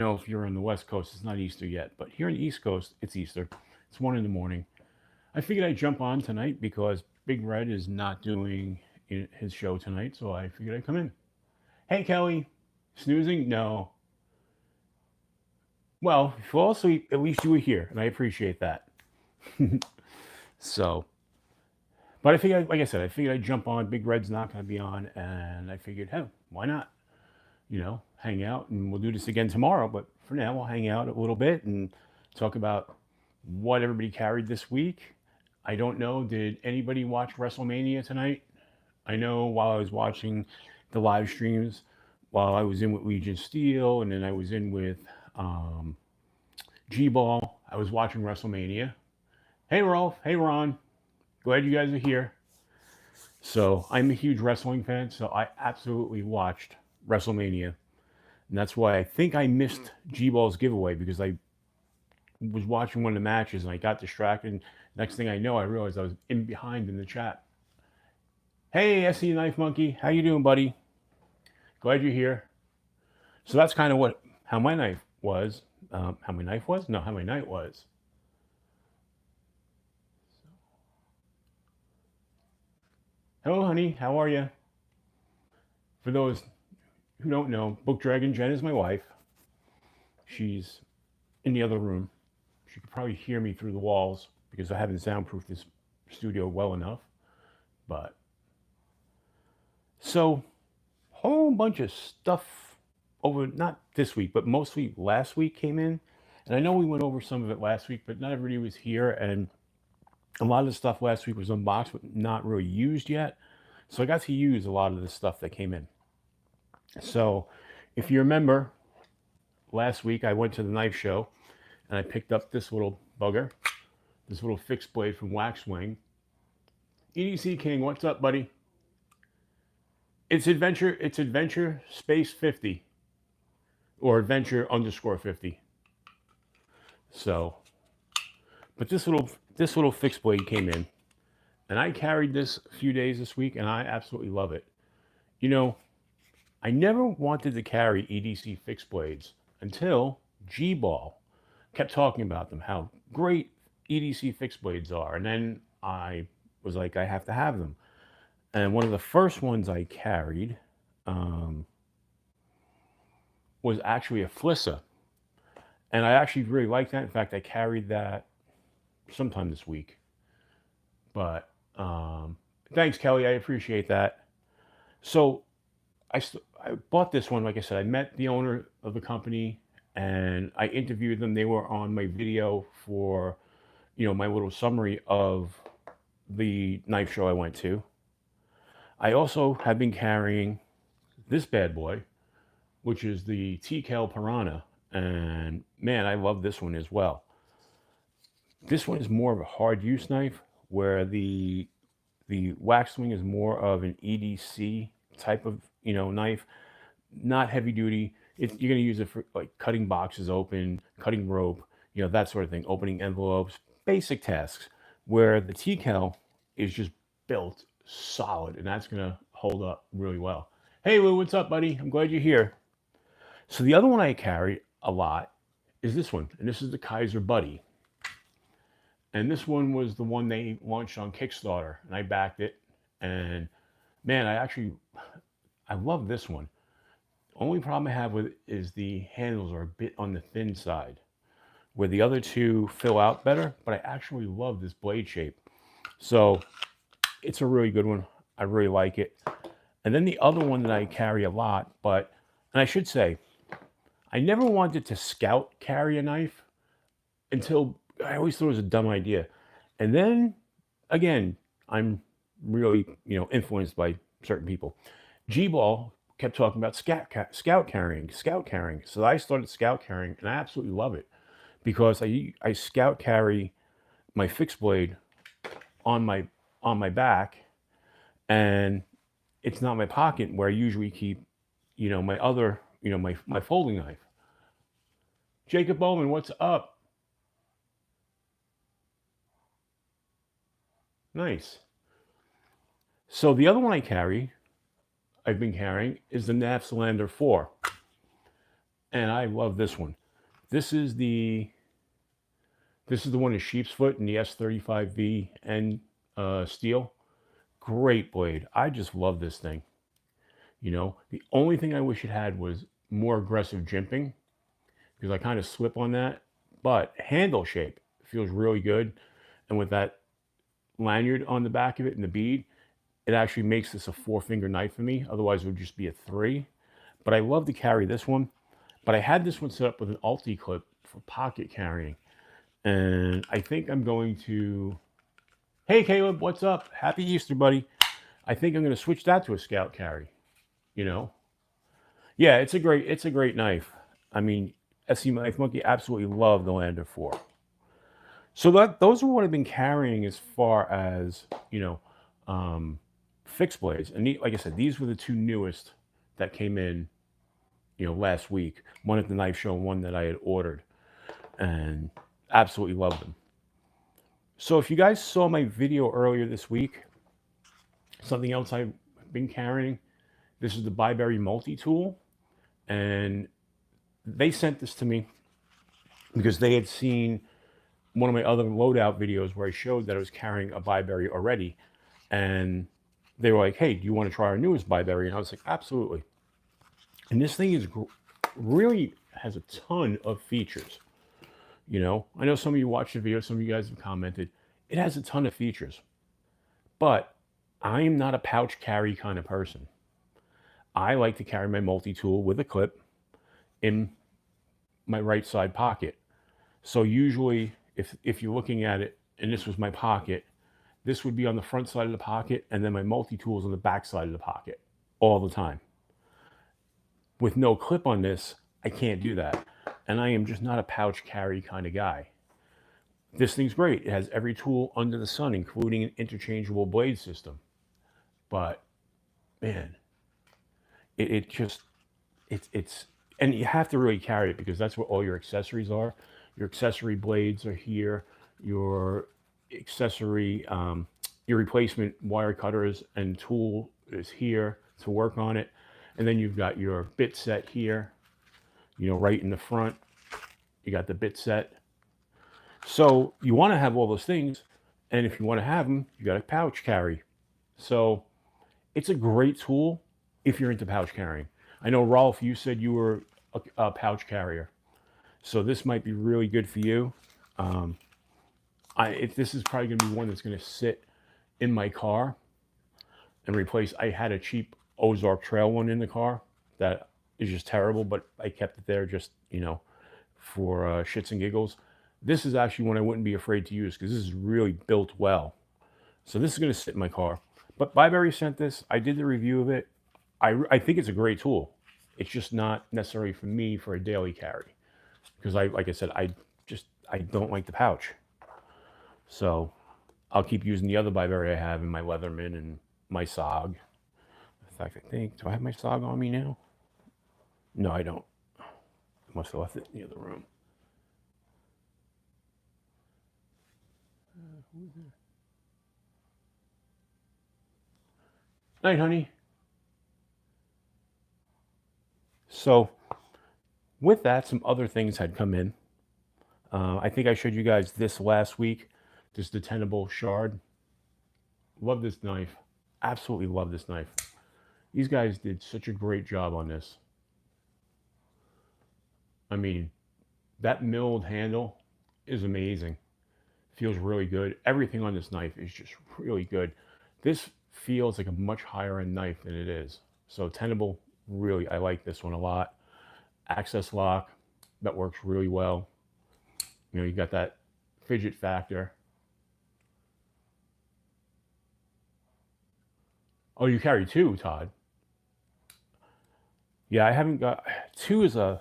know if you're on the West Coast, it's not Easter yet, but here on the East Coast, it's Easter. It's 1 in the morning. I figured I'd jump on tonight because Big Red is not doing his show tonight, so I figured I'd come in. Hey, Kelly, snoozing? No. Well, if you fall asleep, at least you were here, and I appreciate that. So, but I figured, like I said, I figured I'd jump on. Big Red's not going to be on, and I figured, hey, why not? Hang out, and we'll do this again tomorrow. But for now, we'll hang out a little bit and talk about what everybody carried this week. I don't know, did anybody watch WrestleMania tonight? I know while I was watching the live streams, while I was in with Legion Steel, and then I was in with Gball, I was watching WrestleMania. Hey, Rolf. Hey, Ron. Glad you guys are here. So I'm a huge wrestling fan, so I absolutely watched WrestleMania. And that's why I think I missed Gball's giveaway because I was watching one of the matches and I got distracted. And next thing I know, I realized I was in behind in the chat. Hey, SE Knife Monkey, how you doing, buddy? Glad you're here. So that's kind of how my night was. How my night was? No, how my night was. Hello, honey. How are you? For those who don't know, Book Dragon Jen is my wife. She's in the other room. She could probably hear me through the walls because I haven't soundproofed this studio well enough. But so, whole bunch of stuff over, not this week, but mostly last week came in. And I know we went over some of it last week, but not everybody was here. And a lot of the stuff last week was unboxed, but not really used yet. So I got to use a lot of the stuff that came in. So if you remember, last week I went to the knife show and I picked up this little bugger, this little fixed blade from Waxwing. EDC King, what's up, buddy? It's Adventure Space 50 or Adventure _ 50. So, but this little fixed blade came in, and I carried this a few days this week, and I absolutely love it. I never wanted to carry EDC fixed blades until Gball kept talking about them, how great EDC fixed blades are, and then I was like, I have to have them. And one of the first ones I carried was actually a Flissa. And I actually really liked that. In fact, I carried that sometime this week. But thanks, Kelly. I appreciate that. So I bought this one. Like I said, I met the owner of the company and I interviewed them. They were on my video for, my little summary of the knife show I went to. I also have been carrying this bad boy, which is the Tactile Piranha. And man, I love this one as well. This one is more of a hard use knife, where the Waxwing is more of an EDC type of knife, not heavy duty. You're going to use it for like cutting boxes open, cutting rope, that sort of thing, opening envelopes, basic tasks. Where the Tactile is just built solid, and that's going to hold up really well. Hey Lou, what's up, buddy? I'm glad you're here. So the other one I carry a lot is this one, and this is the Kaiser Buddy. And this one was the one they launched on Kickstarter, and I backed it. And man, I love this one. Only problem I have with it is the handles are a bit on the thin side, where the other two fill out better, but I actually love this blade shape. So it's a really good one. I really like it. And then the other one that I carry a lot, and I should say, I never wanted to scout carry a knife until I always thought it was a dumb idea. And then, again, I'm really, influenced by certain people. Gball kept talking about scout carrying. So I started scout carrying, and I absolutely love it because I scout carry my fixed blade on my back, and it's not my pocket where I usually keep, my other, my folding knife. Jacob Bowman, what's up? Nice. So the other one I've been carrying is the Kaiser Lander 4. And I love this one. This is the one in sheep's foot in the S35V and steel. Great blade. I just love this thing. You know, the only thing I wish it had was more aggressive jimping, because I kind of slip on that. But handle shape feels really good. And with that lanyard on the back of it and the bead, it actually makes this a 4-finger knife for me. Otherwise, it would just be a 3. But I love to carry this one. But I had this one set up with an Ulti clip for pocket carrying. And I think I'm going to... Hey, Caleb, what's up? Happy Easter, buddy. I think I'm going to switch that to a scout carry. You know? Yeah, it's a great knife. I mean, SC Knife Monkey absolutely love the Lander 4. So those are what I've been carrying as far as, you know, fixed blades. And like I said, these were the 2 newest that came in, you know, last week. One at the knife show, one that I had ordered, and absolutely loved them. So if you guys saw my video earlier this week, something else I've been carrying, this is the Byberry Multitool, and they sent this to me because they had seen one of my other loadout videos where I showed that I was carrying a Byberry already, and they were like, hey, do you want to try our newest Byberry? And I was like, absolutely. And this thing is really has a ton of features. You know, I know some of you watched the video, some of you guys have commented. It has a ton of features. But I am not a pouch carry kind of person. I like to carry my multi-tool with a clip in my right side pocket. So usually, if you're looking at it, and this was my pocket, this would be on the front side of the pocket, and then my multi-tool is on the back side of the pocket all the time. With no clip on this, I can't do that. And I am just not a pouch carry kind of guy. This thing's great. It has every tool under the sun, including an interchangeable blade system. But, man, it's, and you have to really carry it because that's where all your accessories are. Your accessory blades are here. Your accessory, your replacement wire cutters and tool is here to work on it. And then you've got your bit set here, you know, right in the front. You got the bit set. So you want to have all those things. And if you want to have them, you got a pouch carry. So it's a great tool if you're into pouch carrying. I know, Rolf, you said you were a pouch carrier. So this might be really good for you. This is probably going to be one that's going to sit in my car and replace. I had a cheap Ozark Trail one in the car that is just terrible, but I kept it there just, you know, for shits and giggles. This is actually one I wouldn't be afraid to use because this is really built well. So this is going to sit in my car. But Byberry sent this. I did the review of it. I think it's a great tool. It's just not necessary for me for a daily carry because like I said, I don't like the pouch. So I'll keep using the other Byberry I have in my Leatherman and my SOG. In fact, I think, do I have my SOG on me now? No, I don't. I must have left it in the other room. Who's there? Night, honey. So with that, some other things had come in. I think I showed you guys this last week. This is the Tenable Shard. Love this knife. Absolutely love this knife. These guys did such a great job on this. I mean, that milled handle is amazing. Feels really good. Everything on this knife is just really good. This feels like a much higher end knife than it is. So Tenable, really, I like this one a lot. Access lock, that works really well. You know, you got that fidget factor. Oh, you carry 2, Todd. Yeah, I haven't got 2 is a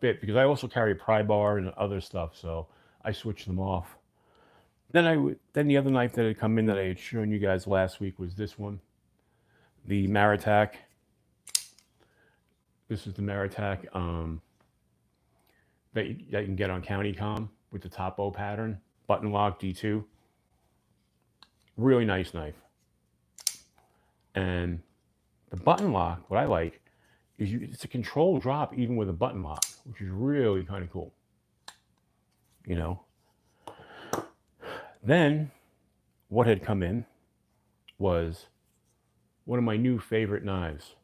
bit because I also carry a pry bar and other stuff, so I switched them off. Then the other knife that had come in that I had shown you guys last week was this one, the Maritac. This is the Maritac that you can get on County Comm with the top bow pattern, button lock D2. Really nice knife. And the button lock, what I like is it's a control drop even with a button lock, which is really kind of cool. You know. Then what had come in was one of my new favorite knives,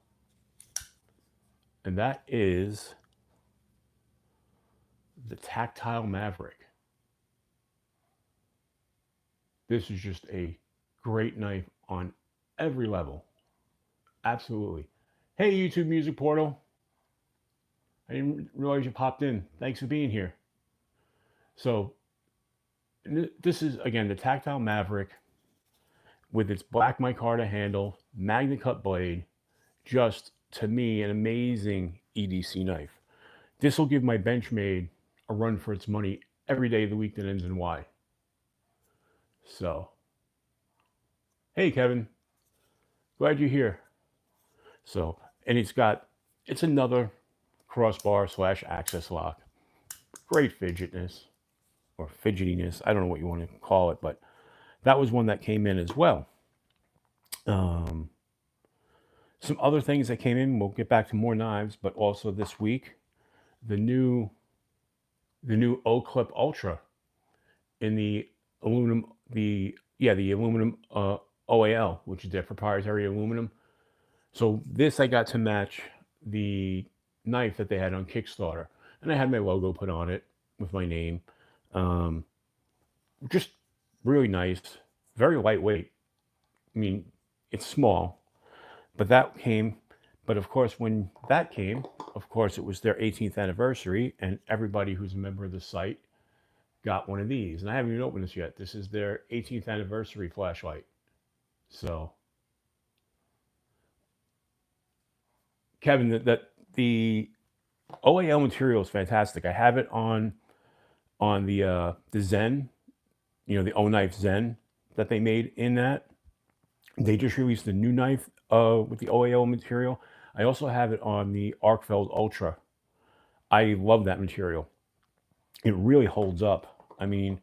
and that is the Tactile Maverick. This is just a great knife on every level. Absolutely. Hey, YouTube Music Portal. I didn't realize you popped in. Thanks for being here. So, this is, again, the Tactile Maverick with its black micarta handle, magnet cut blade. Just, to me, an amazing EDC knife. This will give my Benchmade a run for its money every day of the week that ends in Y. So, hey, Kevin. Glad you're here. So, and it's another crossbar / access lock. Great fidgetiness or fidgetiness. I don't know what you want to call it, but that was one that came in as well. Some other things that came in, we'll get back to more knives, but also this week, the new Oclipip Ultra in the aluminum, the aluminum OAL, which is their proprietary aluminum. So this I got to match the knife that they had on Kickstarter, and I had my logo put on it with my name. Just really nice, very lightweight. I mean, it's small, but that came. But of course, when that came, of course, it was their 18th anniversary, and everybody who's a member of the site got one of these. And I haven't even opened this yet. This is their 18th anniversary flashlight. So, Kevin, the OAL material is fantastic. I have it on the Zen, the O Knife Zen that they made in that. They just released a new knife with the OAL material. I also have it on the Arkfeld Ultra. I love that material. It really holds up. I mean,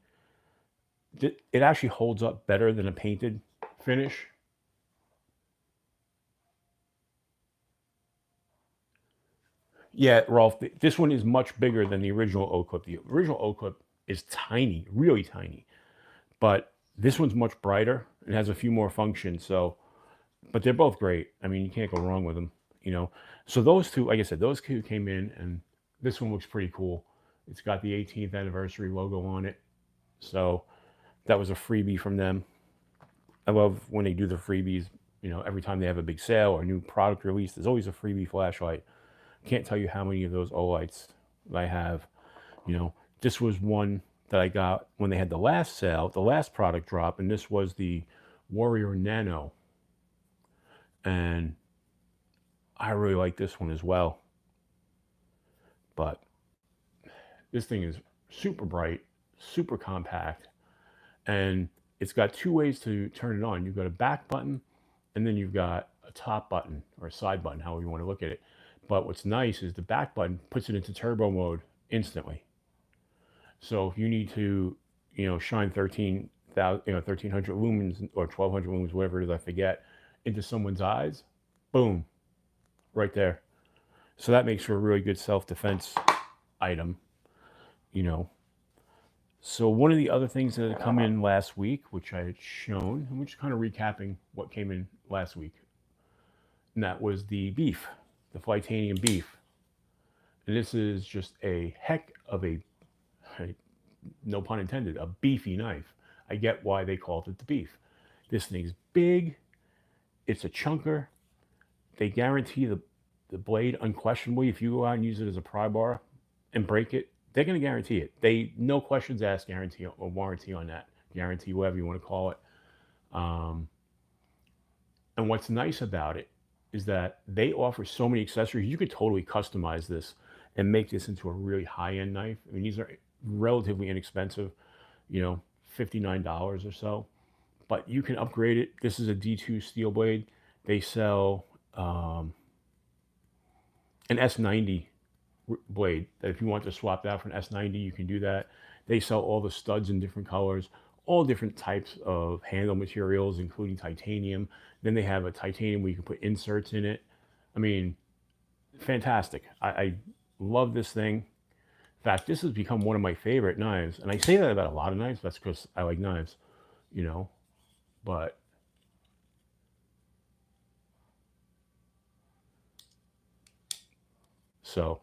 it actually holds up better than a painted finish. Yeah, Rolf, this one is much bigger than the original Oclipip. The original Oclipip is tiny, really tiny. But this one's much brighter. It has a few more functions. So, but they're both great. I mean, you can't go wrong with them, So those two, like I said, those two came in, and this one looks pretty cool. It's got the 18th anniversary logo on it. So that was a freebie from them. I love when they do the freebies, every time they have a big sale or a new product release, there's always a freebie flashlight. Can't tell you how many of those Olights I have. This was one that I got when they had the last sale, the last product drop, and this was the Warrior Nano. And I really like this one as well. But this thing is super bright, super compact, and it's got two ways to turn it on. You've got a back button, and then you've got a top button or a side button, however you want to look at it. But what's nice is the back button puts it into turbo mode instantly. So if you need to, shine 1300 lumens or 1200 lumens, whatever it is, I forget, into someone's eyes, boom, right there. So that makes for a really good self-defense item, So one of the other things that had come in last week, which I had shown, and we're just kind of recapping what came in last week, and that was the beef. The Flightanium beef. And this is just a heck of a, no pun intended, a beefy knife. I get why they called it the beef. This thing's big. It's a chunker. They guarantee the blade unquestionably. If you go out and use it as a pry bar and break it, they're going to guarantee it. They, no questions asked, guarantee or warranty on that. Guarantee, whatever you want to call it. And what's nice about it is that they offer so many accessories. You could totally customize this and make this into a really high-end knife. I mean, these are relatively inexpensive, $59 or so. But you can upgrade it. This is a D2 steel blade. They sell an S90 blade that if you want to swap that for an S90, you can do that. They sell all the studs in different colors, all different types of handle materials, including titanium. Then they have a titanium where you can put inserts in it. I mean, fantastic. I love this thing. In fact, this has become one of my favorite knives. And I say that about a lot of knives. That's because I like knives, you know. But so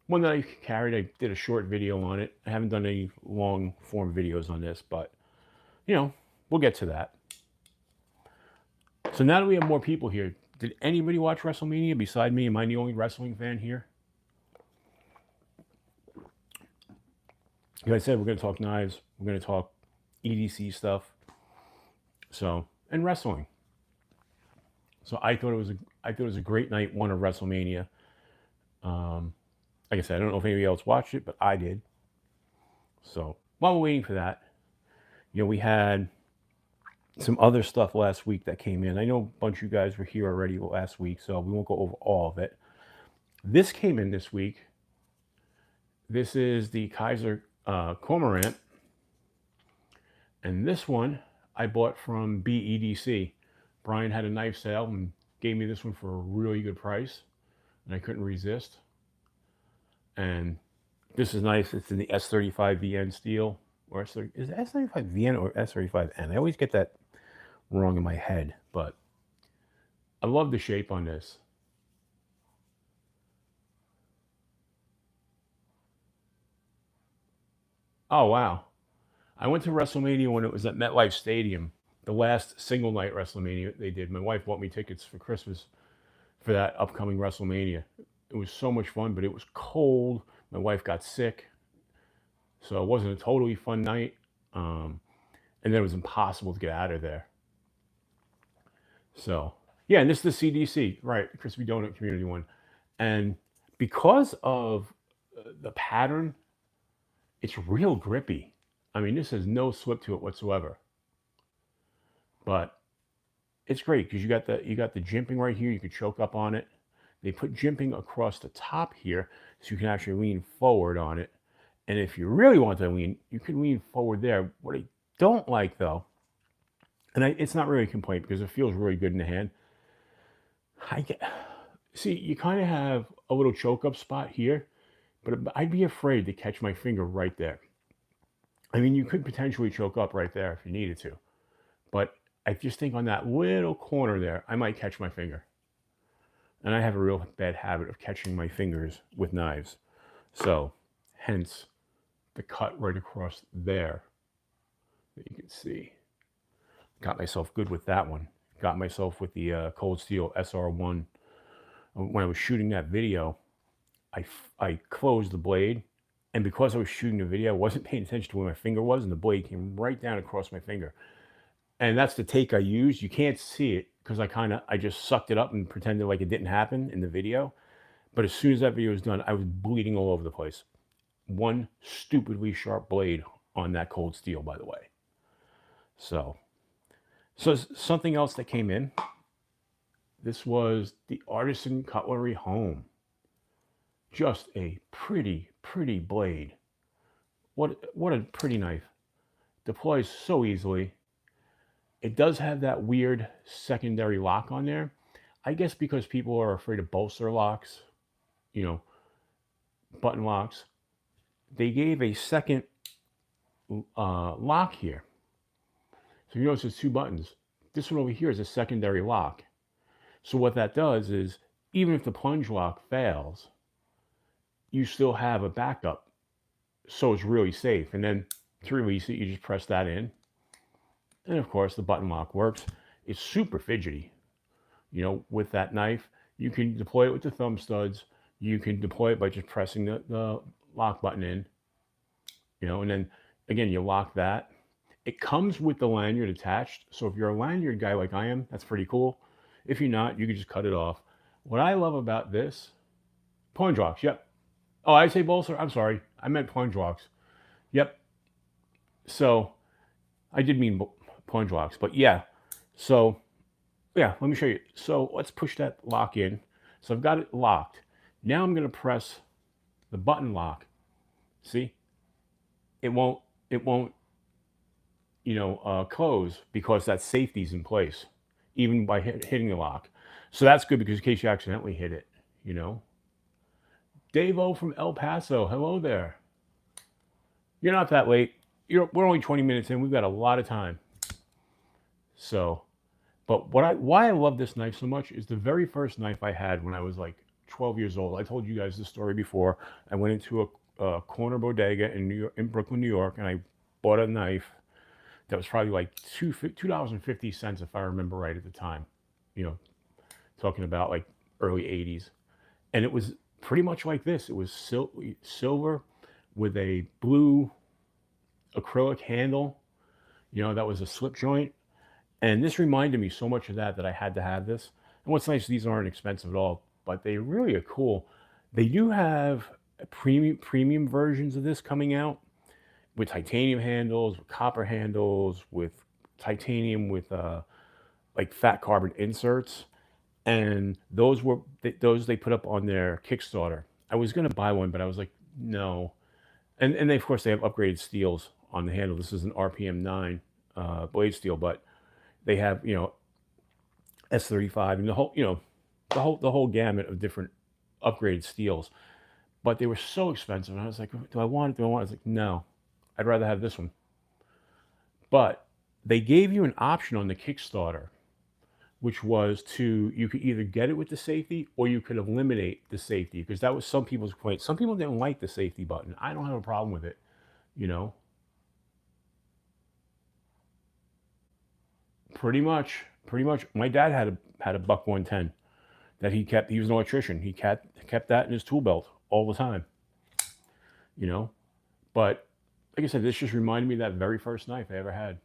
one that I carried, I did a short video on it. I haven't done any long form videos on this, but you know, we'll get to that. So now that we have more people here, did anybody watch WrestleMania beside me? Am I the only wrestling fan here? Like I said, we're going to talk knives. We're going to talk EDC stuff. So, and wrestling. So I thought it was a great night one of WrestleMania. Like I said, I don't know if anybody else watched it, but I did. So while we're waiting for that, you know, we had some other stuff last week that came in. I know a bunch of you guys were here already last week, so we won't go over all of it. This came in this week. This is the Kaiser Cormorant. And this one I bought from BEDC. Brian had a knife sale and gave me this one for a really good price. And I couldn't resist. And this is nice. It's in the S35VN steel. Or is it S35VN or S35N? I always get that wrong in my head. But I love the shape on this. Oh, wow. I went to WrestleMania when it was at MetLife Stadium, the last single night WrestleMania they did. My wife bought me tickets for Christmas for that upcoming WrestleMania. It was so much fun, but it was cold. My wife got sick, so it wasn't a totally fun night. And then it was impossible to get out of there. So, yeah, and this is the CDC, right, Crispy Donut Community one. And because of the pattern, it's real grippy. I mean, this has no slip to it whatsoever. But it's great because you got the jimping right here. You can choke up on it. They put jimping across the top here so you can actually lean forward on it. And if you really want to lean, you can lean forward there. What I don't like though, and it's not really a complaint because it feels really good in the hand. See, you kind of have a little choke up spot here, but I'd be afraid to catch my finger right there. I mean, you could potentially choke up right there if you needed to, but I just think on that little corner there, I might catch my finger. And I have a real bad habit of catching my fingers with knives. So, hence the cut right across there that you can see. Got myself good with that one. Got myself with the Cold Steel SR1. When I was shooting that video, I closed the blade. And because I was shooting the video, I wasn't paying attention to where my finger was, and the blade came right down across my finger. And that's the take I used. You can't see it because I just sucked it up and pretended like it didn't happen in the video. But as soon as that video was done, I was bleeding all over the place. One stupidly sharp blade on that Cold Steel, by the way. So something else that came in. This was the Artisan Cutlery Home. Just a pretty blade. What a pretty knife. Deploys so easily. It does have that weird secondary lock on there. I guess because people are afraid of bolster locks, you know, button locks. They gave a second lock here. So you notice there's two buttons. This one over here is a secondary lock. So what that does is, even if the plunge lock fails, you still have a backup. So it's really safe. And then to release it, you just press that in. And of course, the button lock works. It's super fidgety. You know, with that knife, you can deploy it with the thumb studs. You can deploy it by just pressing the lock button in. You know, and then again, you lock that. It comes with the lanyard attached. So if you're a lanyard guy like I am, that's pretty cool. If you're not, you can just cut it off. What I love about this, plunge locks, yep. Oh, I say bolster? I'm sorry. I meant plunge locks. Yep. So I did mean plunge locks, but yeah. So yeah, let me show you. So let's push that lock in. So I've got it locked. Now I'm going to press the button lock. See? It won't, you know, close because that safety's in place, even by hitting the lock. So that's good because in case you accidentally hit it, you know. Dave-O from El Paso. Hello there. You're not that late. We're only 20 minutes in. We've got a lot of time. So, but why I love this knife so much is the very first knife I had when I was like 12 years old. I told you guys this story before. I went into a corner bodega in Brooklyn, New York, and I bought a knife that was probably like $2.50 if I remember right at the time. You know, talking about like early 80s. And it was pretty much like this. It was silver with a blue acrylic handle. You know, that was a slip joint. And this reminded me so much of that I had to have this. And what's nice, these aren't expensive at all, but they really are cool. They do have premium versions of this coming out with titanium handles, with copper handles, with titanium with like fat carbon inserts. And those they put up on their Kickstarter. I was gonna buy one, but I was like, no. And they, of course, they have upgraded steels on the handle. This is an RPM 9 blade steel, but they have, you know, S35 and the whole, you know, the whole gamut of different upgraded steels. But they were so expensive, and I was like, do I want it? Do I want it? I was like, no, I'd rather have this one. But they gave you an option on the Kickstarter, which was you could either get it with the safety or you could eliminate the safety, because that was some people's complaint. Some people didn't like the safety button. I don't have a problem with it, you know. Pretty much. My dad had a buck 110 that he kept. He was an electrician. He kept that in his tool belt all the time, you know. But like I said, this just reminded me of that very first knife I ever had.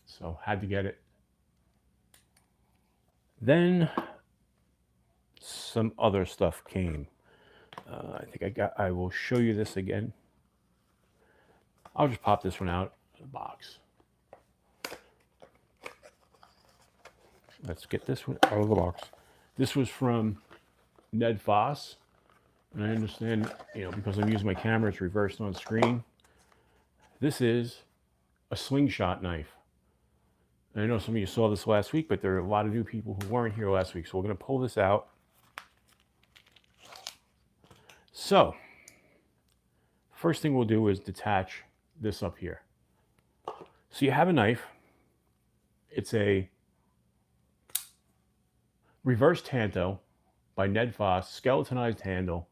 So had to get it. Then some other stuff came. I think I will show you this again. I'll just pop this one out of the box. Let's get this one out of the box. This was from Ned Fos. And I understand, you know, because I'm using my camera, it's reversed on screen. This is a slingshot knife. And I know some of you saw this last week, but there are a lot of new people who weren't here last week. So we're going to pull this out. So, first thing we'll do is detach this up here. So you have a knife. It's a reverse Tanto by Ned Fos, skeletonized handle.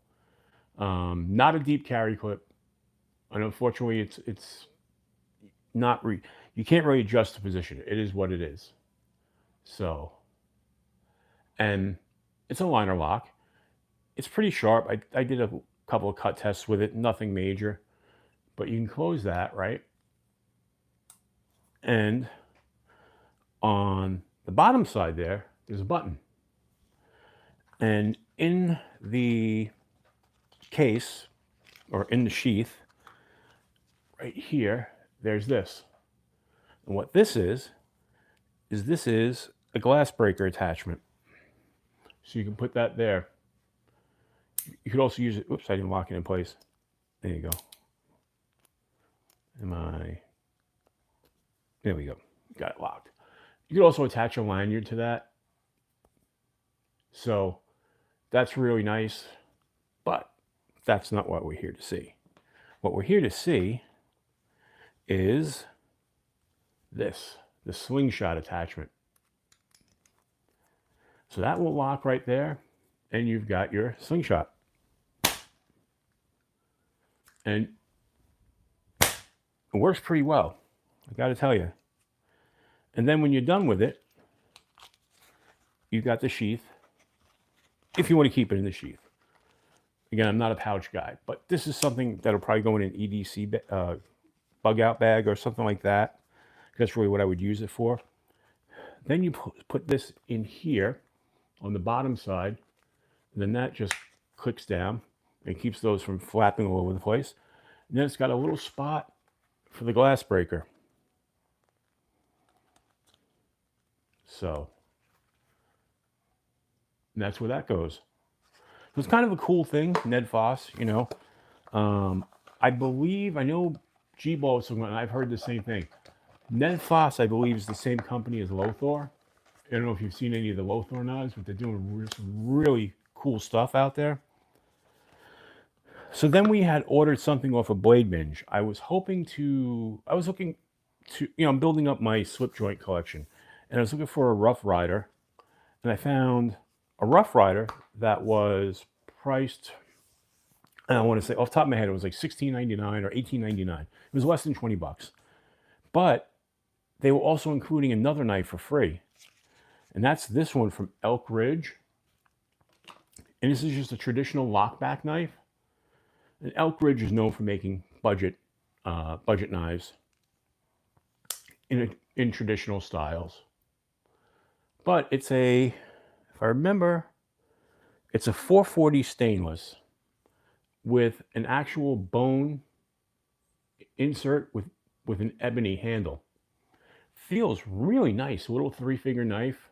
Not a deep carry clip. And unfortunately, it's not... You can't really adjust the position. It is what it is. So, and it's a liner lock. It's pretty sharp. I did a couple of cut tests with it. Nothing major. But you can close that, right? And on the bottom side there's a button. And in the case, or in the sheath, right here, there's this. And what this is a glass breaker attachment. So you can put that there. You could also use it. Oops, I didn't lock it in place. There you go. There we go. Got it locked. You could also attach a lanyard to that. So that's really nice. But that's not what we're here to see. What we're here to see is this, the slingshot attachment. So that will lock right there, and you've got your slingshot. And it works pretty well, I got to tell you. And then when you're done with it, you've got the sheath, if you want to keep it in the sheath. Again, I'm not a pouch guy, but this is something that'll probably go in an EDC bug out bag or something like that. That's really what I would use it for. Then you put this in here on the bottom side, and then that just clicks down and keeps those from flapping all over the place. And then it's got a little spot for the glass breaker. So that's where that goes. So it's kind of a cool thing, Ned Fos, you know. I know Gball was something, and I've heard the same thing. Ned Fos, I believe, is the same company as Lothar. I don't know if you've seen any of the Lothar knives, but they're doing some really cool stuff out there. So then we had ordered something off of Blade Binge. I was looking to, I'm building up my slip joint collection, and I was looking for a Rough Rider, and I found a Rough Rider that was priced, and I want to say off the top of my head, it was like $16.99 or $18.99. It was less than 20 bucks. But they were also including another knife for free. And that's this one from Elk Ridge. And this is just a traditional lockback knife. And Elk Ridge is known for making budget knives in traditional styles. But it's if I remember, it's a 440 stainless with an actual bone insert with an ebony handle. Feels really nice. A little 3-finger knife.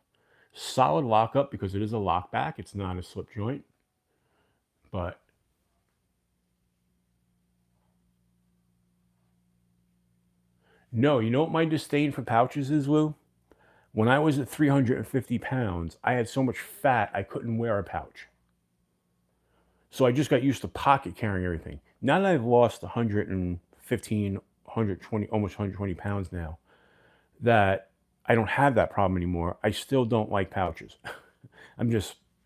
Solid lockup because it is a lockback. It's not a slip joint. But no, you know what my disdain for pouches is, Lou? When I was at 350 pounds, I had so much fat I couldn't wear a pouch. So I just got used to pocket carrying everything. Now that I've lost 115, 120, almost 120 pounds now, that I don't have that problem anymore. I still don't like pouches. And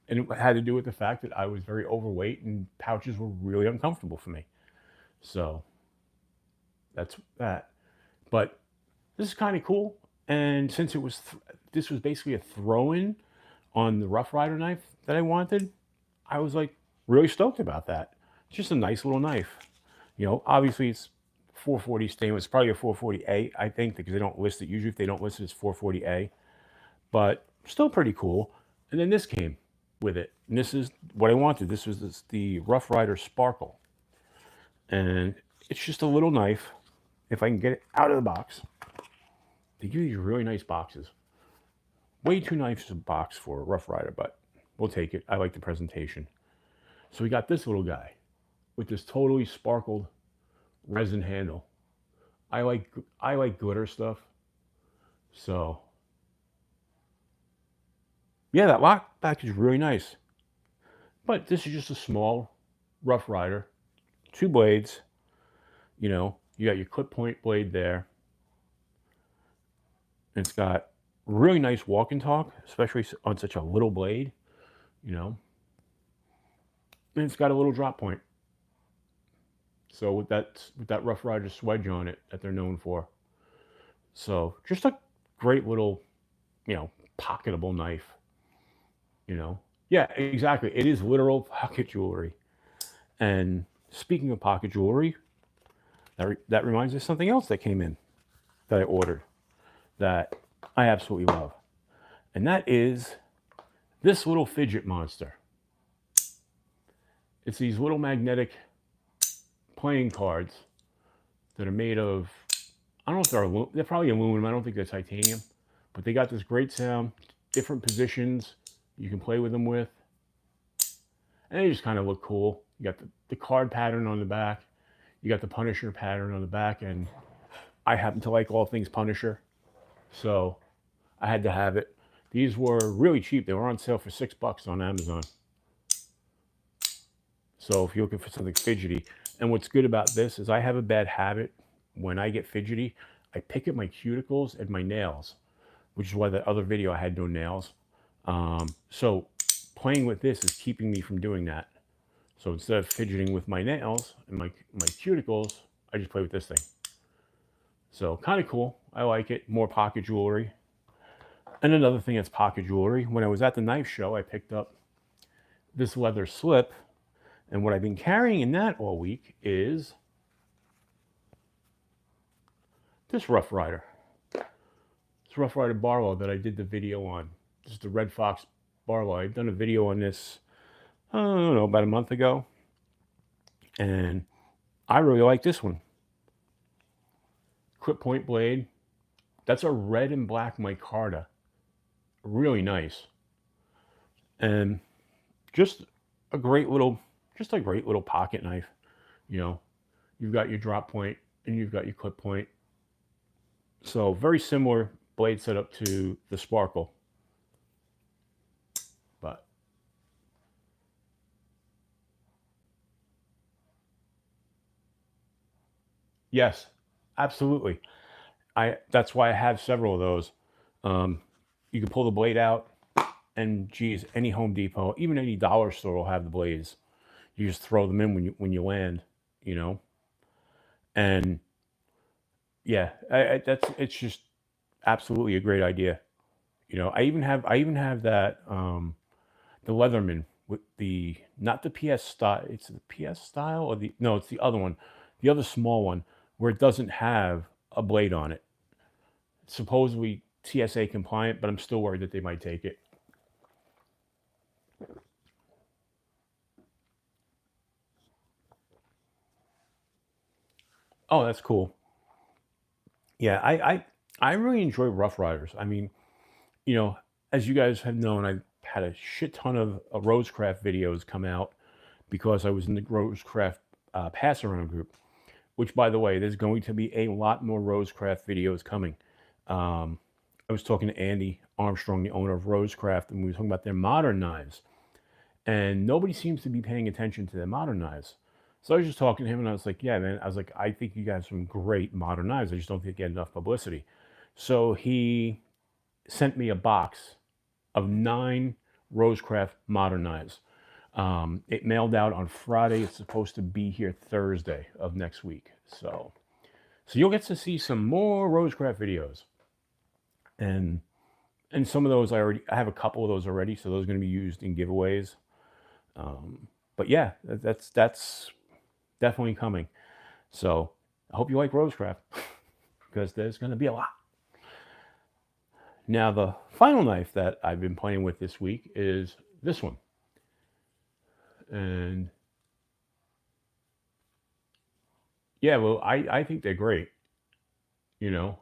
it had to do with the fact that I was very overweight and pouches were really uncomfortable for me. So that's that. But this is kind of cool. And since this was basically a throw-in on the Rough Rider knife that I wanted, I was like really stoked about that. It's just a nice little knife. You know, obviously it's 440 stainless. It's probably a 440A, I think, because they don't list it. Usually if they don't list it, it's 440A. But still pretty cool. And then this came with it. And this is what I wanted. This was the Rough Rider Sparkle. And it's just a little knife. If I can get it out of the box. They give you these really nice boxes. Way too nice a box for a Rough Rider, but we'll take it. I like the presentation. So we got this little guy with this totally sparkled resin handle. I like glitter stuff. So yeah, that lockback is really nice. But this is just a small Rough Rider. 2 blades. You know, you got your clip point blade there. And it's got really nice walk and talk, especially on such a little blade, you know. And it's got a little drop point. So with that Rough Rider swedge on it that they're known for. So just a great little, you know, pocketable knife. You know. Yeah, exactly. It is literal pocket jewelry. And speaking of pocket jewelry, that reminds me of something else that came in that I ordered that I absolutely love. And that is this little Fidget Monster. It's these little magnetic playing cards that are made of, I don't know if they're probably aluminum. I don't think they're titanium. But they got this great sound, different positions you can play with them with. And they just kind of look cool. You got the card pattern on the back. You got the Punisher pattern on the back. And I happen to like all things Punisher. So I had to have it. These were really cheap. They were on sale for $6 on Amazon. So if you're looking for something fidgety. And what's good about this is I have a bad habit. When I get fidgety, I pick at my cuticles and my nails, which is why that other video I had no nails. So playing with this is keeping me from doing that. So instead of fidgeting with my nails and my cuticles, I just play with this thing. So kind of cool. I like it. More pocket jewelry. And another thing that's pocket jewelry, when I was at the knife show, I picked up this leather slip. And what I've been carrying in that all week is this Rough Rider. This Rough Rider Barlo that I did the video on. This is the Red Fox Barlo. I've done a video on this, I don't know, about a month ago. And I really like this one. Clip point blade. That's a red and black micarta. Really nice. And just a great little pocket knife. You know, you've got your drop point and you've got your clip point. So very similar blade setup to the Sparkle. But Yes, absolutely. That's why I have several of those. You can pull the blade out, and geez, any Home Depot, even any dollar store will have the blades. You just throw them in when you land, you know. And yeah, that's it's just absolutely a great idea. You know, I even have that the Leatherman with the not the PS style. It's the PS style or the no, it's the other one, the other small one where it doesn't have a blade on it. Supposedly TSA compliant, but I'm still worried that they might take it. Oh, that's cool. Yeah, I really enjoy Rough Riders. I mean, you know, as you guys have known, I've had a shit ton of Rosecraft videos come out because I was in the Rosecraft pass around group. Which, by the way, there's going to be a lot more Rosecraft videos coming. Um, I was talking to Andy Armstrong, the owner of Rosecraft, and we were talking about their modern knives. And nobody seems to be paying attention to their modern knives. So I was just talking to him, and I was like, "Yeah, man." I was like, "I think you guys have some great modern knives. I just don't think they get enough publicity." So he sent me a box of 9 Rosecraft modern knives. It mailed out on Friday. It's supposed to be here Thursday of next week. So you'll get to see some more Rosecraft videos, and some of those I have a couple of those already. So those are going to be used in giveaways. But yeah, that's definitely coming. So I hope you like Rosecraft because there's going to be a lot. Now the final knife that I've been playing with this week is this one, and yeah, well, I think they're great. You know,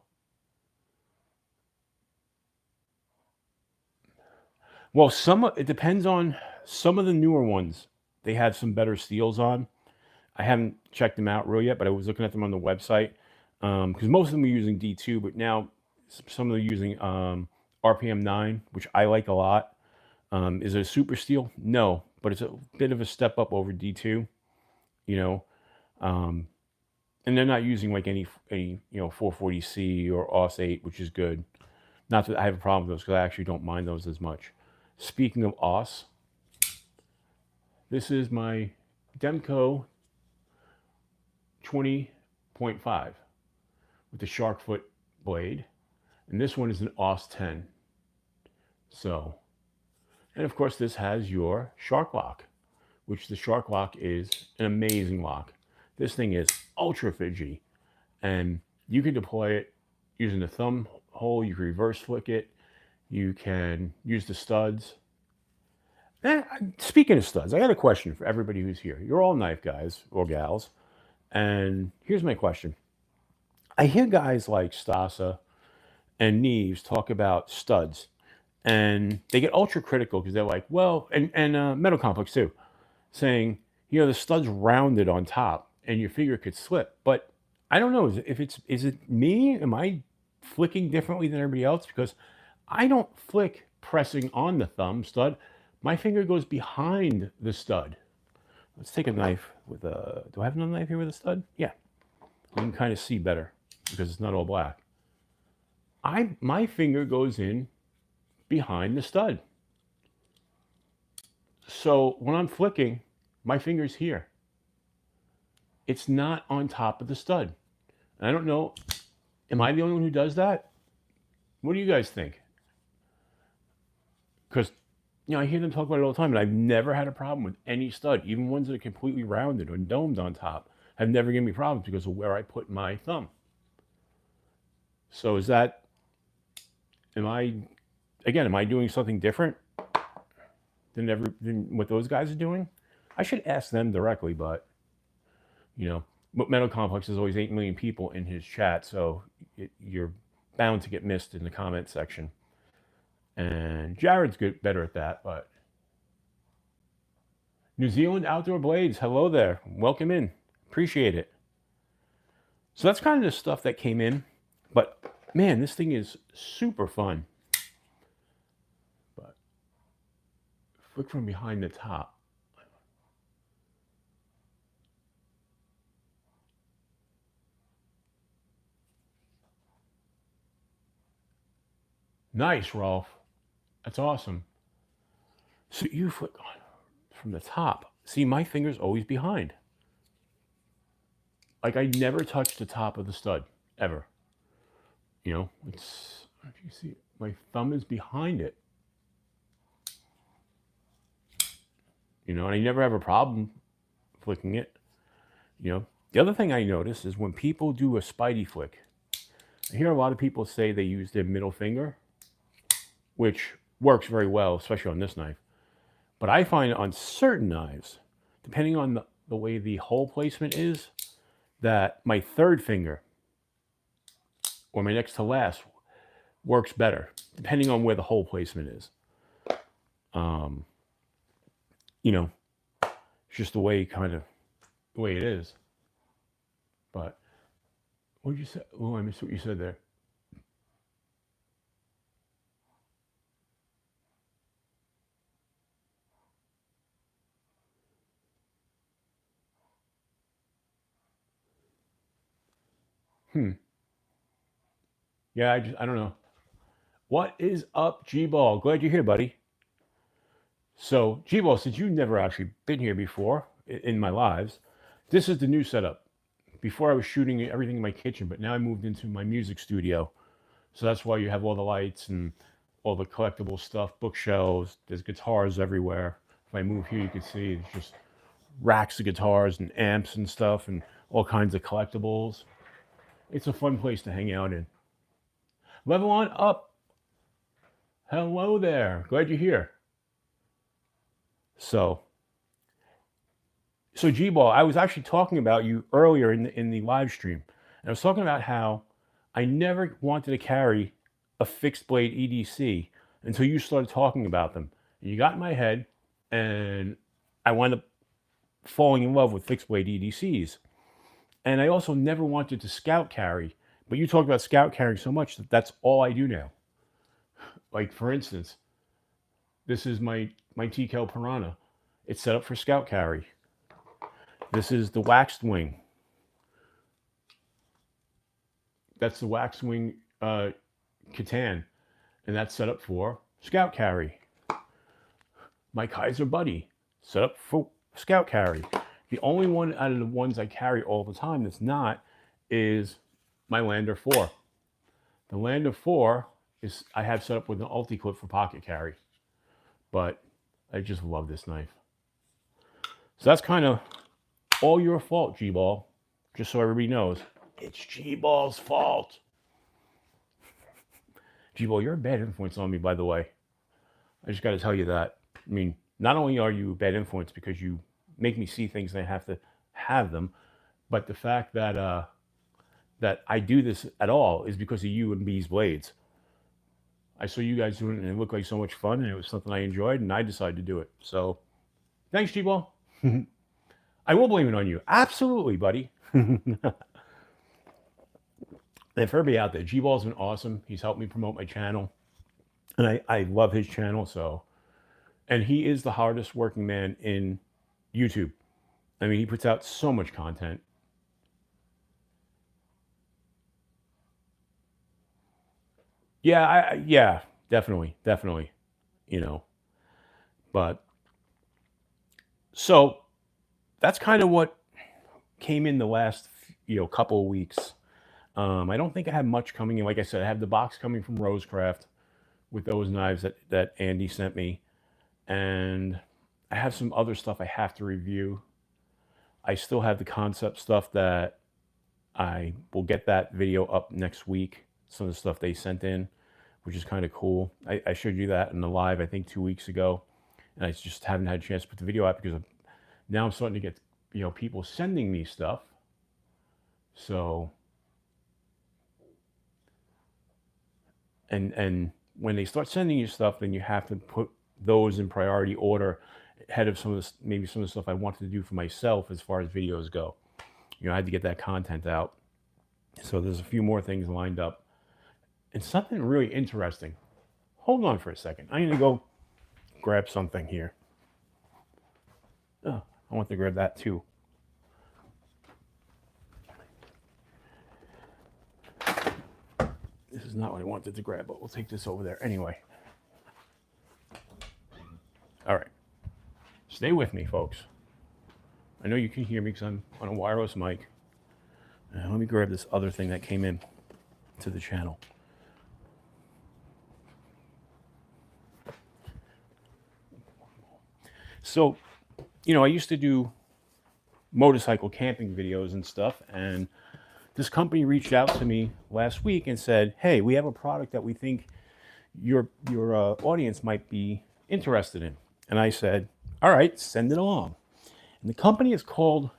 well, it depends on some of the newer ones. They have some better steels on. I haven't checked them out real yet, but I was looking at them on the website because most of them are using D2, but now some of them are using RPM 9, which I like a lot. Is it a super steel? No, but it's a bit of a step up over D2. You know, um, and they're not using like any 440C or OS 8, which is good. Not that I have a problem with those because I actually don't mind those as much. Speaking of OS, this is my Demco 20.5 with the shark foot blade, and this one is an OS 10. So, and of course, this has your shark lock, which the shark lock is an amazing lock. This thing is ultra fidgety, and you can deploy it using the thumb hole. You can reverse flick it. You can use the studs. Speaking of studs, I got a question for everybody who's here. You're all knife guys or gals, and here's my question. I hear guys like Stasa and Neves talk about studs, and they get ultra critical because they're like, well, and Metal Complex too, saying, the stud's rounded on top and your finger could slip. But I don't know if is it me? Am I flicking differently than everybody else? Because I don't flick pressing on the thumb stud. My finger goes behind the stud. Let's take a knife with a. Do I have another knife here with a stud? Yeah, you can kind of see better because it's not all black. My finger goes in behind the stud. So when I'm flicking, my finger's here. It's not on top of the stud. And I don't know, am I the only one who does that? What do you guys think? Because I hear them talk about it all the time, and I've never had a problem with any stud, even ones that are completely rounded or domed on top, have never given me problems because of where I put my thumb. So am I doing something different than what those guys are doing? I should ask them directly, but Metal Complex is always 8 million people in his chat, so you're bound to get missed in the comment section. And Jared's better at that, but New Zealand Outdoor Blades, hello there. Welcome in. Appreciate it. So that's kind of the stuff that came in. But man, this thing is super fun. But flick from behind the top. Nice, Rolf. That's awesome. So you flick on from the top. See, my finger's always behind. Like, I never touch the top of the stud, ever. You know, it's, if you see, my thumb is behind it. You know, and I never have a problem flicking it. You know, the other thing I notice is when people do a Spidey flick, I hear a lot of people say they use their middle finger, which works very well, especially on this knife. But I find on certain knives, depending on the way the hole placement is, that my third finger or my next to last works better, depending on where the hole placement is. You know, it's just the way the way it is. But what did you say? Oh, I missed what you said there. Yeah, I don't know. What is up, Gball? Glad you're here, buddy. So, Gball, since you've never actually been here before in my lives, this is the new setup. Before I was shooting everything in my kitchen, but now I moved into my music studio. So that's why you have all the lights and all the collectible stuff, bookshelves. There's guitars everywhere. If I move here, you can see it's just racks of guitars and amps and stuff and all kinds of collectibles. It's a fun place to hang out in. Level on up. Hello there. Glad you're here. So Gball, I was actually talking about you earlier in the live stream. And I was talking about how I never wanted to carry a fixed blade EDC until you started talking about them. You got in my head, and I wound up falling in love with fixed blade EDCs. And I also never wanted to scout carry, but you talked about scout carrying so much that that's all I do now. Like, for instance, this is my TKL Piranha. It's set up for scout carry. This is the Waxwing. That's the Waxwing Catan, and that's set up for scout carry. My Kaiser Buddy, set up for scout carry. The only one out of the ones I carry all the time that's not is my Lander 4. The Lander 4 is I have set up with an Oclipip for pocket carry, but I just love this knife. So that's kind of all your fault, Gball. Just so everybody knows, it's Gball's fault. Gball, you're a bad influence on me, by the way. I just got to tell you that. I mean, not only are you a bad influence because you make me see things and I have to have them, but the fact that that I do this at all is because of you and B's Blades. I saw you guys doing it and it looked like so much fun and it was something I enjoyed and I decided to do it. So thanks, Gball. I will blame it on you. Absolutely, buddy. And for everybody out there, Gball's been awesome. He's helped me promote my channel. And I love his channel. So, and he is the hardest working man in YouTube. I mean, he puts out so much content. Yeah, yeah, definitely. You know, but so that's kind of what came in the last couple of weeks. I don't think I have much coming in. Like I said, I have the box coming from Rosecraft with those knives that Andy sent me, and I have some other stuff I have to review. I still have the concept stuff that I will get that video up next week. Some of the stuff they sent in, which is kind of cool. I showed you that in the live, I think 2 weeks ago, and I just haven't had a chance to put the video out because now I'm starting to get people sending me stuff. So and when they start sending you stuff, then you have to put those in priority order ahead of some of the stuff I wanted to do for myself as far as videos go. I had to get that content out. So there's a few more things lined up. And something really interesting. Hold on for a second. I need to go grab something here. Oh, I want to grab that too. This is is not what I wanted to grab, but we'll take this over there anyway. All right. Stay with me, folks. I know you can hear me because I'm on a wireless mic. Let me grab this other thing that came in to the channel. So, you know, I used to do motorcycle camping videos and stuff, and this company reached out to me last week and said, hey, we have a product that we think your audience might be interested in. And I said, all right, send it along. And the company is called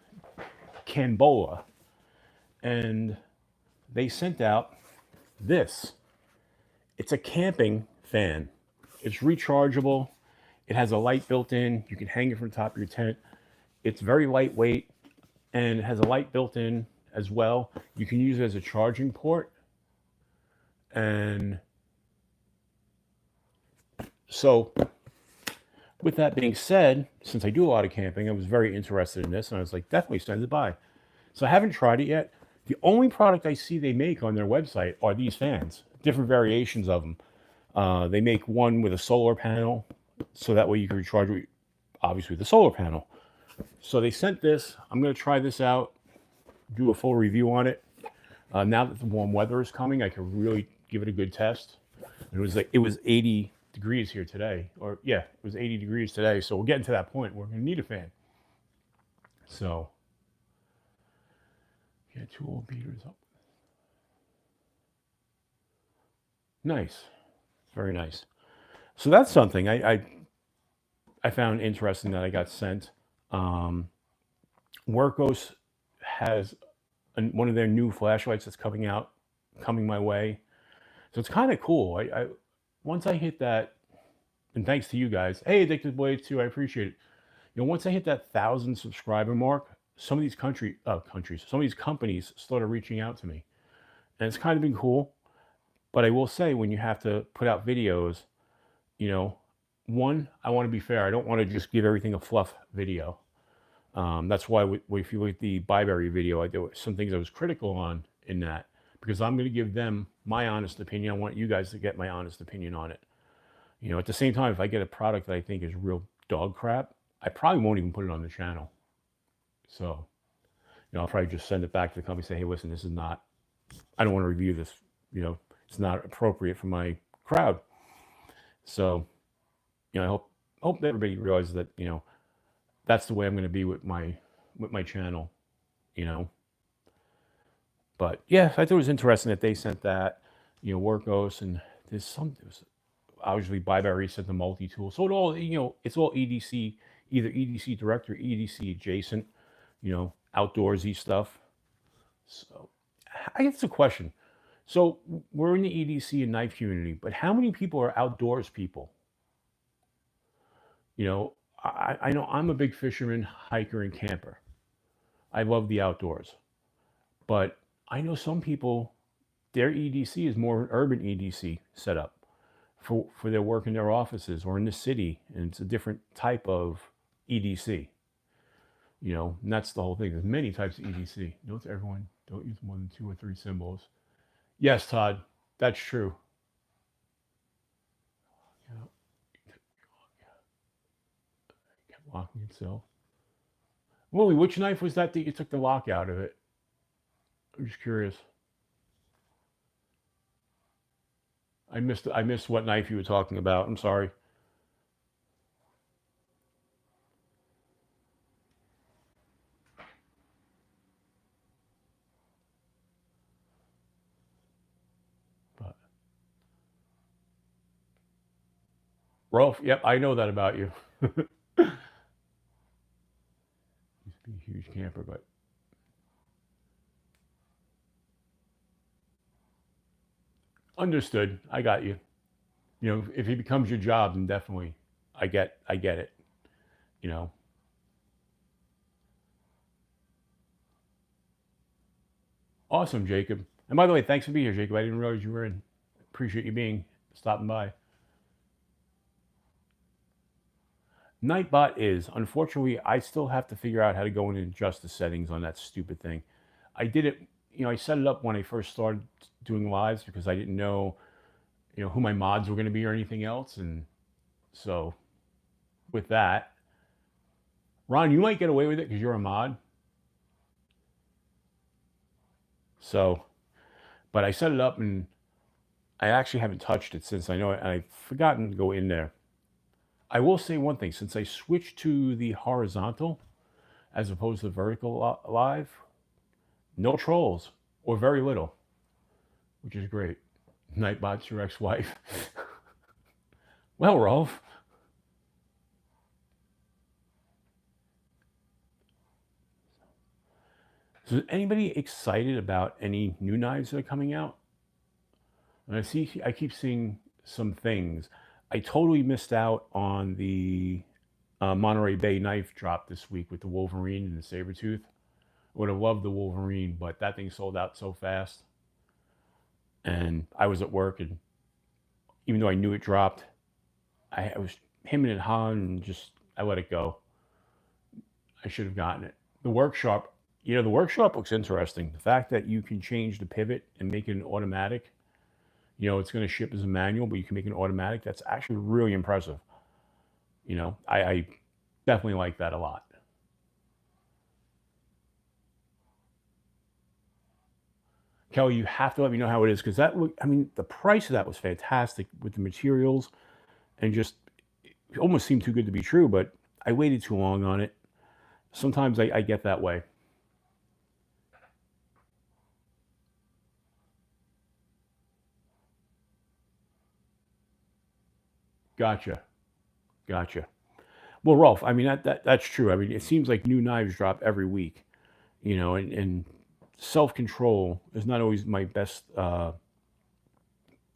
Canvola, and they sent out this. It's a camping fan. It's rechargeable. It has a light built in. You can hang it from the top of your tent. It's very lightweight, and it has a light built in as well. You can use it as a charging port. And so with that being said, since I do a lot of camping, I was very interested in this, and I was like, definitely send it by. So I haven't tried it yet. The only product I see they make on their website are these fans, different variations of them. They make one with a solar panel, so that way you can recharge it, obviously, the solar panel. So they sent this. I'm going to try this out, do a full review on it. Now that the warm weather is coming, I can really give it a good test. It was 80 degrees here today, or yeah, it was 80 degrees today. So we're getting to that point where we're going to need a fan. So get 2 old beaters up. Nice, very nice. So that's something I found interesting that I got sent. Workos has one of their new flashlights that's coming my way. So it's kind of cool. Once I hit that, and thanks to you guys, hey, Addicted Blades too, I appreciate it. You know, once I hit that 1,000 subscriber mark, some of these some of these companies started reaching out to me, and it's kind of been cool. But I will say, when you have to put out videos, you know, one, I want to be fair. I don't want to just give everything a fluff video. That's why if you look at the Byberry video, there were some things I was critical on in that, because I'm going to give them my honest opinion. I want you guys to get my honest opinion on it. You know, at the same time, if I get a product that I think is real dog crap, I probably won't even put it on the channel. So, you know, I'll probably just send it back to the company and say, hey, listen, this is not, I don't want to review this. You know, it's not appropriate for my crowd. So, you know, I hope everybody realizes that, you know, that's the way I'm going to be with my channel, you know. But yeah, I thought it was interesting that they sent that, you know, Workos, and there's obviously Byberry sent the Multitool. So it all, you know, it's all EDC, either EDC direct or EDC adjacent, you know, outdoorsy stuff. So I guess it's a question. So we're in the EDC and knife community, but how many people are outdoors people? You know, I know I'm a big fisherman, hiker, and camper. I love the outdoors. But I know some people, their EDC is more an urban EDC setup for their work in their offices or in the city, and it's a different type of EDC. You know, and that's the whole thing. There's many types of EDC. Note to everyone, don't use more than 2 or 3 symbols. Yes, Todd, that's true. Kept locking itself. Wooly, which knife was that you took the lock out of it? I'm just curious. I missed what knife you were talking about. I'm sorry. But Rolf, yep, I know that about you. Used to be a huge camper, but understood. I got you. You know, if it becomes your job, then definitely, I get it. You know. Awesome, Jacob. And by the way, thanks for being here, Jacob. I didn't realize you were in. Appreciate you stopping by. Nightbot is, unfortunately, I still have to figure out how to go in and adjust the settings on that stupid thing. I did it I set it up when I first started doing lives because I didn't know, who my mods were going to be or anything else. And so with that, Ron, you might get away with it because you're a mod. So, but I set it up and I actually haven't touched it since. I know I've forgotten to go in there. I will say one thing, since I switched to the horizontal as opposed to vertical live, no trolls or very little, which is great. Nightbot's your ex-wife. Well, Rolf. So is anybody excited about any new knives that are coming out? And I keep seeing some things. I totally missed out on the Monterey Bay knife drop this week with the Wolverine and the Sabretooth. I would have loved the Wolverine, but that thing sold out so fast. And I was at work, and even though I knew it dropped, I was hemming and hawing, and I let it go. I should have gotten it. The workshop, the workshop looks interesting. The fact that you can change the pivot and make it an automatic, it's going to ship as a manual, but you can make it an automatic. That's actually really impressive. I definitely like that a lot. Kelly, you have to let me know how it is, because the price of that was fantastic with the materials, and just it almost seemed too good to be true, but I waited too long on it. Sometimes I get that way. Gotcha. Well, Rolf, that's true. It seems like new knives drop every week, and self-control is not always my best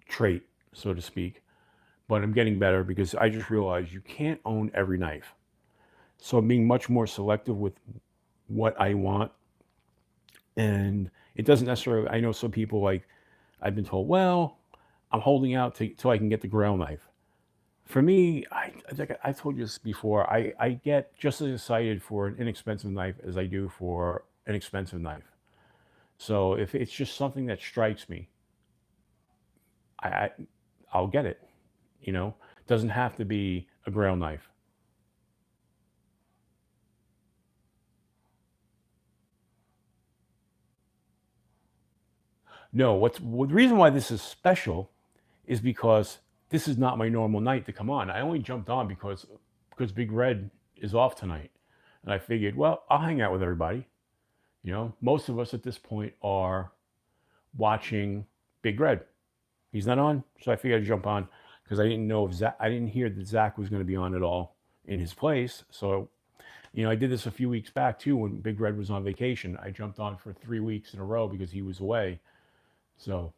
trait, so to speak, but I'm getting better because I just realized you can't own every knife. So I'm being much more selective with what I want. And it doesn't necessarily, I know some people, like, I've been told, well, I'm holding out till I can get the Grail knife. For me, I told you this before, I get just as excited for an inexpensive knife as I do for an expensive knife. So if it's just something that strikes me, I'll get it. It doesn't have to be a Grail knife. No, the reason why this is special is because this is not my normal night to come on. I only jumped on because Big Red is off tonight, and I figured, well, I'll hang out with everybody. Most of us at this point are watching Big Red. He's not on, so I figured I'd jump on because I didn't know if I didn't hear that Zach was going to be on at all in his place. So, I did this a few weeks back too when Big Red was on vacation. I jumped on for 3 weeks in a row because he was away. So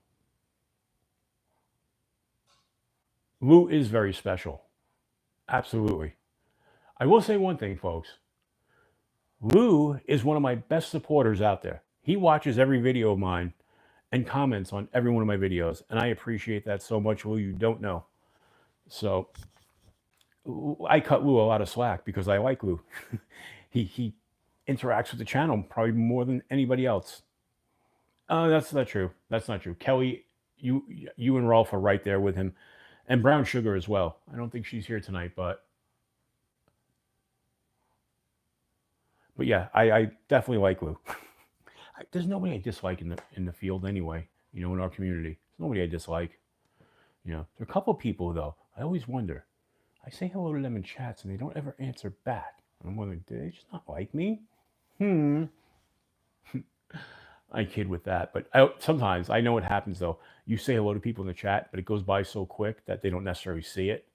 Lou is very special. Absolutely. I will say one thing, folks. Lou is one of my best supporters out there. He watches every video of mine and comments on every one of my videos, and I appreciate that so much, Lou. You don't know. So I cut Lou a lot of slack because I like Lou. he interacts with the channel probably more than anybody else. That's not true. That's not true. Kelly, you and Rolf are right there with him, and Brown Sugar as well. I don't think she's here tonight, but yeah, I definitely like Lou. There's nobody I dislike in the field anyway. In our community, there's nobody I dislike. There are a couple of people though. I always wonder. I say hello to them in chats and they don't ever answer back. I'm wondering, do they just not like me? I kid with that, but sometimes I know what happens though. You say hello to people in the chat, but it goes by so quick that they don't necessarily see it.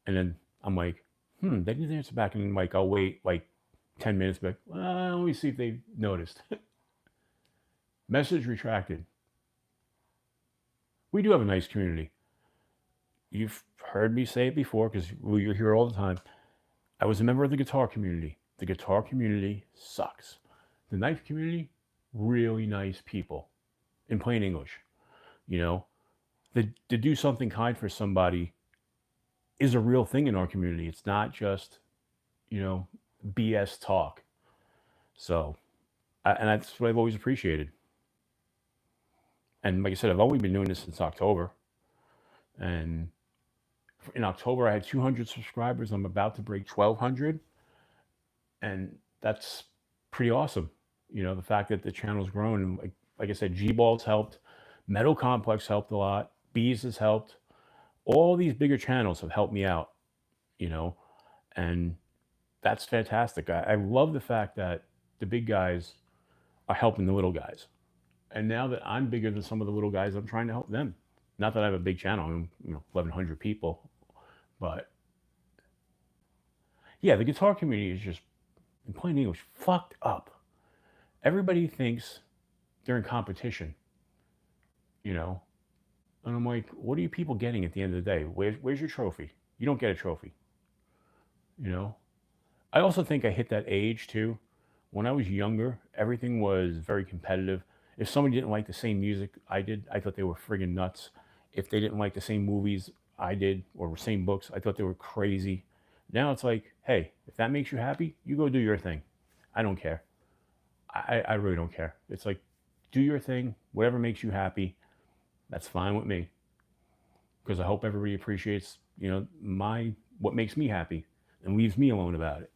And then I'm like, they didn't answer back. And then I'll wait like 10 minutes, but let me see if they noticed. Message retracted. We do have a nice community. You've heard me say it before because you're here all the time. I was a member of the guitar community. The guitar community sucks. The knife community, really nice people. In plain English. To do something kind for somebody is a real thing in our community. It's not just, BS talk. So, and that's what I've always appreciated. And like I said, I've only been doing this since October. And in October, I had 200 subscribers. I'm about to break 1,200. And that's pretty awesome. The fact that the channel's grown. And like I said, Gball's helped. Metal Complex helped a lot. Bees has helped. All these bigger channels have helped me out, and that's fantastic. I love the fact that the big guys are helping the little guys. And now that I'm bigger than some of the little guys, I'm trying to help them. Not that I have a big channel, I'm 1,100 people, but yeah, the guitar community is just, in plain English, fucked up. Everybody thinks they're in competition, and I'm like, what are you people getting at the end of the day? Where's your trophy? You don't get a trophy. I also think I hit that age too. When I was younger, everything was very competitive. If somebody didn't like the same music I did, I thought they were friggin' nuts. If they didn't like the same movies I did or same books, I thought they were crazy. Now it's like, hey, if that makes you happy, you go do your thing. I don't care. I really don't care. It's like, do your thing, whatever makes you happy. That's fine with me. Because I hope everybody appreciates, what makes me happy and leaves me alone about it.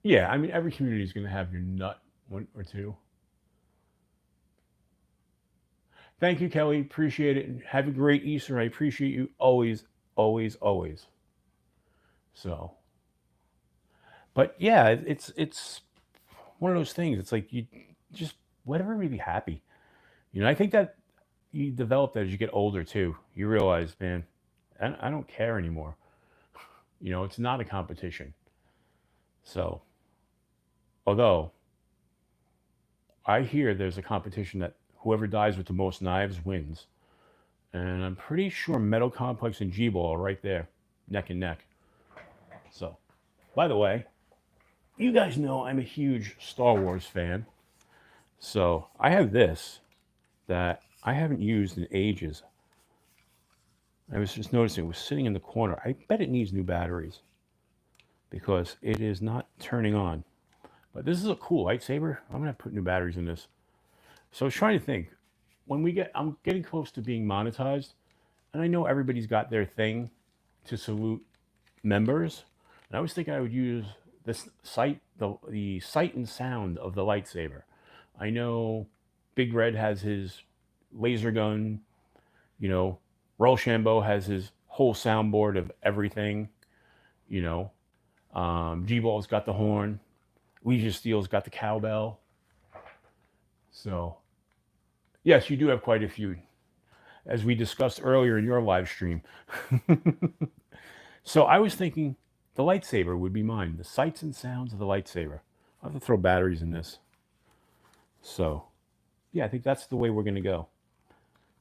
Yeah, I mean, every community is going to have your nut, one or two. Thank you, Kelly. Appreciate it. And have a great Easter. I appreciate you always, always, always. So, but yeah, it's one of those things. It's like you just let everybody be happy. I think that you develop that as you get older too. You realize, man, I don't care anymore. It's not a competition. So, although I hear there's a competition that whoever dies with the most knives wins. And I'm pretty sure Metal Complex and Gball are right there, neck and neck. So, by the way, you guys know I'm a huge Star Wars fan. So, I have this that I haven't used in ages. I was just noticing it was sitting in the corner. I bet it needs new batteries because it is not turning on. But this is a cool lightsaber. I'm going to put new batteries in this. So I was trying to think. I'm getting close to being monetized, and I know everybody's got their thing to salute members. And I was thinking I would use this sight, the sight and sound of the lightsaber. I know Big Red has his laser gun. Rochambeau has his whole soundboard of everything. Gball's got the horn. Legion Steel's got the cowbell. So, yes, you do have quite a few, as we discussed earlier in your live stream. So I was thinking the lightsaber would be mine. The sights and sounds of the lightsaber. I'll have to throw batteries in this. So, yeah, I think that's the way we're going to go.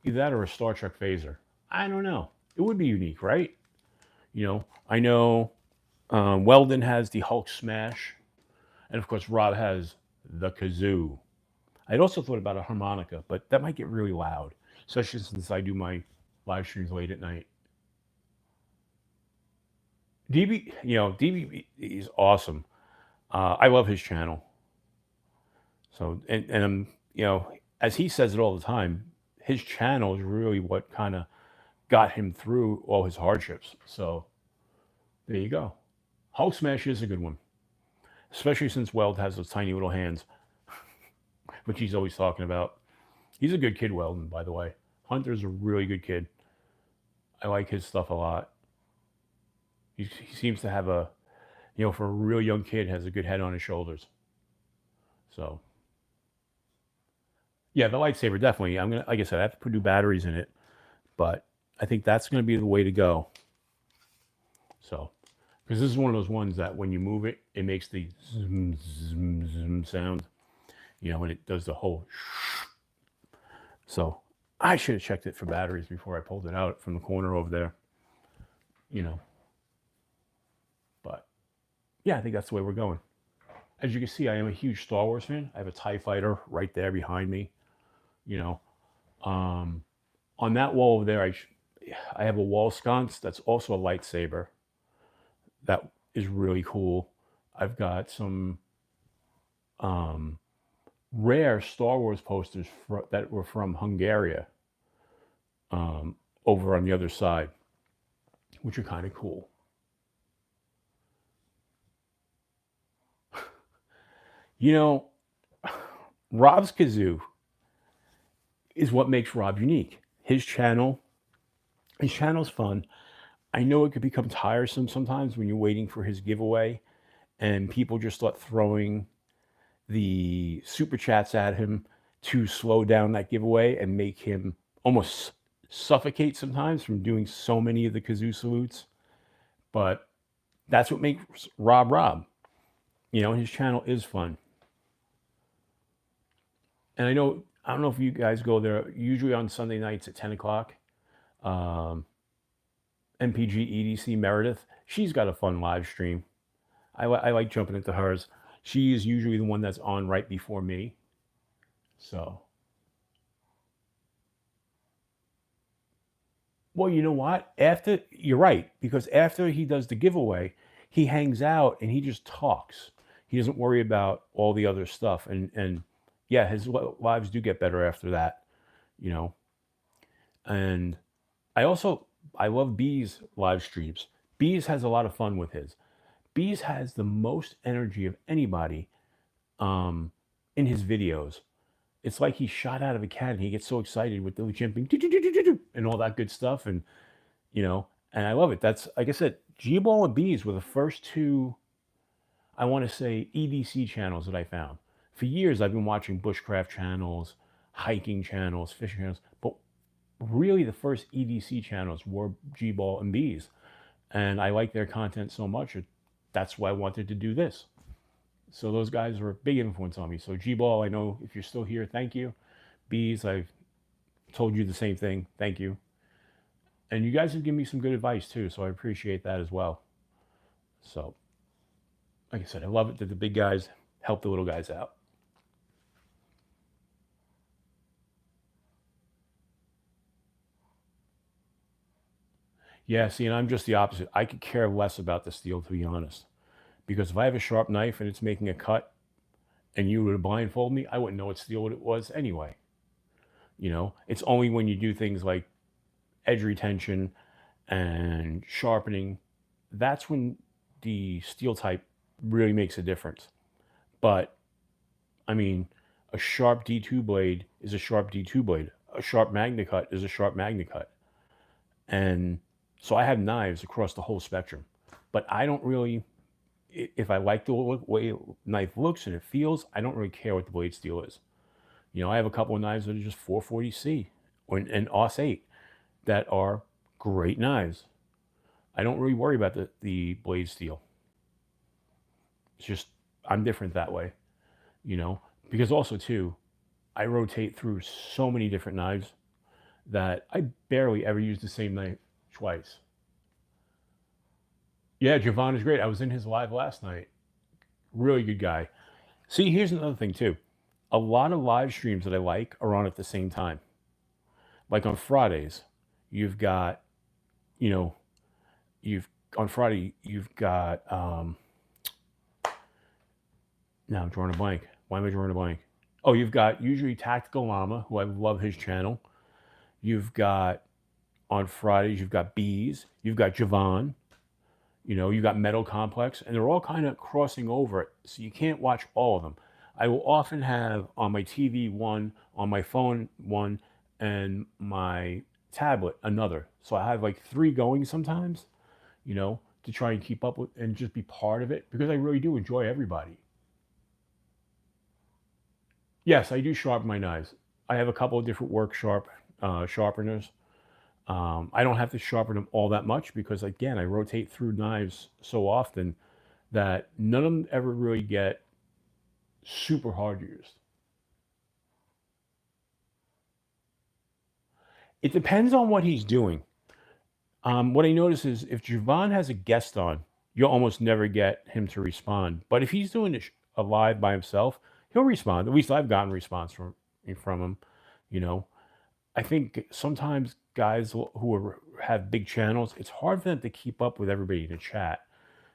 Either that or a Star Trek phaser. I don't know. It would be unique, right? I know Weldon has the Hulk Smash. And of course, Rob has the kazoo. I'd also thought about a harmonica, but that might get really loud, especially since I do my live streams late at night. DB is awesome. I love his channel. So, and as he says it all the time, his channel is really what kind of got him through all his hardships. So, there you go. Hulk Smash is a good one, especially since Weld has those tiny little hands, which he's always talking about. He's a good kid, Weldon, by the way. Hunter's a really good kid. I like his stuff a lot. He seems to have for a real young kid, has a good head on his shoulders. So, yeah, the lightsaber, definitely. Like I said, I have to put new batteries in it, but I think that's going to be the way to go. So, because this is one of those ones that when you move it, it makes the zoom, zoom, zoom sound, and it does the whole. So, I should have checked it for batteries before I pulled it out from the corner over there, But, yeah, I think that's the way we're going. As you can see, I am a huge Star Wars fan. I have a TIE Fighter right there behind me. On that wall over there, I have a wall sconce that's also a lightsaber. That is really cool. I've got some rare Star Wars posters that were from Hungary over on the other side, which are kind of cool. You know, Rob's kazoo is what makes Rob unique. His channel's fun. I know it could become tiresome sometimes when you're waiting for his giveaway and people just start throwing the super chats at him to slow down that giveaway and make him almost suffocate sometimes from doing so many of the kazoo salutes. But that's what makes Rob. You know, his channel is fun. And I don't know if you guys go there, usually on Sunday nights at 10 o'clock. MPG EDC Meredith, she's got a fun live stream. I like jumping into hers. She is usually the one that's on right before me. So, well, you know what? You're right, because after he does the giveaway, he hangs out and he just talks. He doesn't worry about all the other stuff. And yeah, his lives do get better after that, you know. And I love B's live streams. B's has a lot of fun with his. B's has the most energy of anybody in his videos. It's like he's shot out of a cannon. He gets so excited with the jumping and all that good stuff. And, you know, and I love it. That's, like I said, Gball and B's were the first two, I want to say, EDC channels that I found. For years, I've been watching bushcraft channels, hiking channels, fishing channels. But really, the first EDC channels were Gball and B's. And I like their content so much. That's why I wanted to do this. So those guys were a big influence on me. So Gball, I know if you're still here, thank you. B's, I've told you the same thing. Thank you. And you guys have given me some good advice too, so I appreciate that as well. So, like I said, I love it that the big guys help the little guys out. Yeah, see, and I'm just the opposite. I could care less about the steel, to be honest. Because if I have a sharp knife and it's making a cut and you were to blindfold me, I wouldn't know what steel it was anyway. You know, it's only when you do things like edge retention and sharpening, that's when the steel type really makes a difference. But, I mean, a sharp D2 blade is a sharp D2 blade. A sharp magna cut is a sharp magna cut. And so I have knives across the whole spectrum. But I don't really, if I like the way a knife looks and it feels, I don't really care what the blade steel is. You know, I have a couple of knives that are just 440C and AUS 8 that are great knives. I don't really worry about the blade steel. It's just, I'm different that way, you know, because also too, I rotate through so many different knives that I barely ever use the same knife twice. Yeah, Javon is great. I was in his live last night. Really good guy. See, here's another thing too. A lot of live streams that I like are on at the same time. Like on Fridays, you've got, you know, on Friday, you've got, now I'm drawing a blank. Why am I drawing a blank? Oh, you've got usually Tactical Llama, who I love his channel. You've got, on Fridays, you've got Bees. You've got Javon. You know, you've got Metal Complex. And they're all kind of crossing over it. So you can't watch all of them. I will often have on my TV one, on my phone one, and my tablet another. So I have like 3 going sometimes, you know, to try and keep up with and just be part of it, because I really do enjoy everybody. Yes, I do sharpen my knives. I have a couple of different work sharpeners. I don't have to sharpen them all that much because, again, I rotate through knives so often that none of them ever really get super hard used. It depends on what he's doing. What I notice is if Javon has a guest on, you'll almost never get him to respond. But if he's doing a live by himself, he'll respond. At least I've gotten response from him. You know, I think sometimes guys who have big channels, it's hard for them to keep up with everybody in the chat.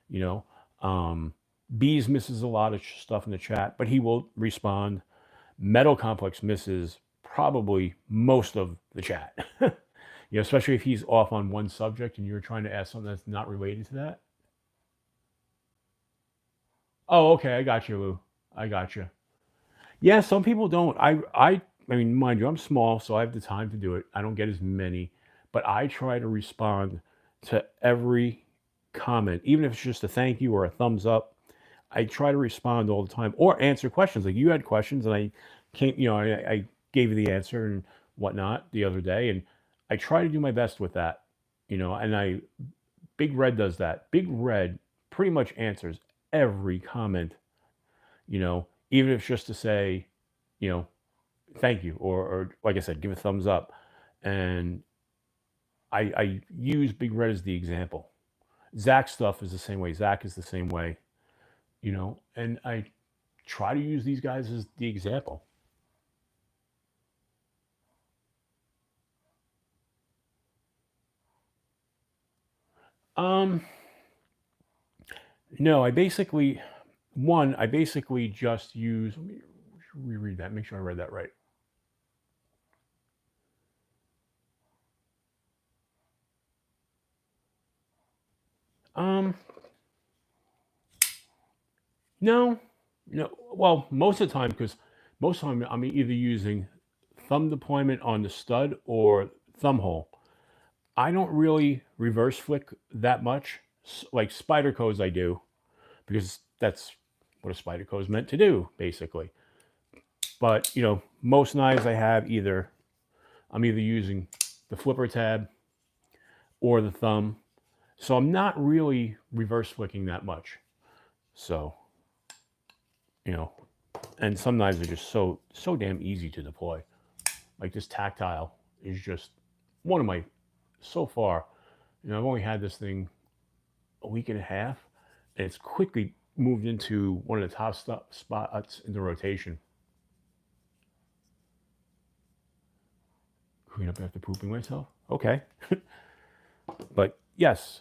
You know, Bees misses a lot of stuff in the chat, but he will respond. Metal Complex misses probably most of the chat. Especially if he's off on one subject and you're trying to ask something that's not related to that. Oh, okay, I got you, Lou. I got you. Yeah, some people don't. I mean, mind you, I'm small, so I have the time to do it. I don't get as many, but I try to respond to every comment, even if it's just a thank you or a thumbs up. I try to respond all the time or answer questions. Like you had questions, and I came, I gave you the answer and whatnot the other day, and I try to do my best with that, and Big Red does that. Big Red pretty much answers every comment, even if it's just to say, thank you, or like I said, give a thumbs up. And I use Big Red as the example. Zach's stuff is the same way. Zach is the same way, and I try to use these guys as the example. No, I basically just use, let me reread that, make sure I read that right. No, well, most of the time, because most of the time I'm either using thumb deployment on the stud or thumb hole. I don't really reverse flick that much. Like Spyderco's I do, because that's what a Spyderco is meant to do, basically. But, most knives I have I'm either using the flipper tab or the thumb. So I'm not really reverse flicking that much. So, and some knives are just so damn easy to deploy. Like this Tactile is just one of my, so far, I've only had this thing a week and a half, and it's quickly moved into one of the top spots in the rotation. Clean up after pooping myself? Okay. But yes.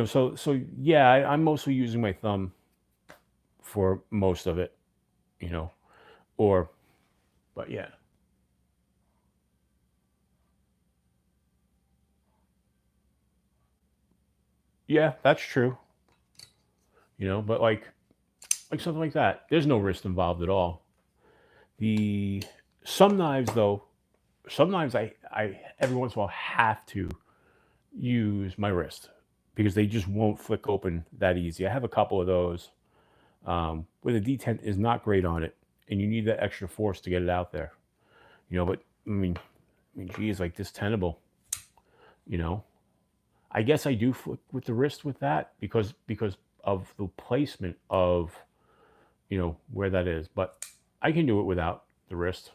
So yeah, I'm mostly using my thumb for most of it, but yeah. Yeah, that's true. But like something like that, there's no wrist involved at all. Some knives I every once in a while have to use my wrist because they just won't flick open that easy. I have a couple of those where the detent is not great on it, and you need that extra force to get it out there. But I mean, geez, like this Tenable, I guess I do flick with the wrist with that because of the placement of where that is, but I can do it without the wrist.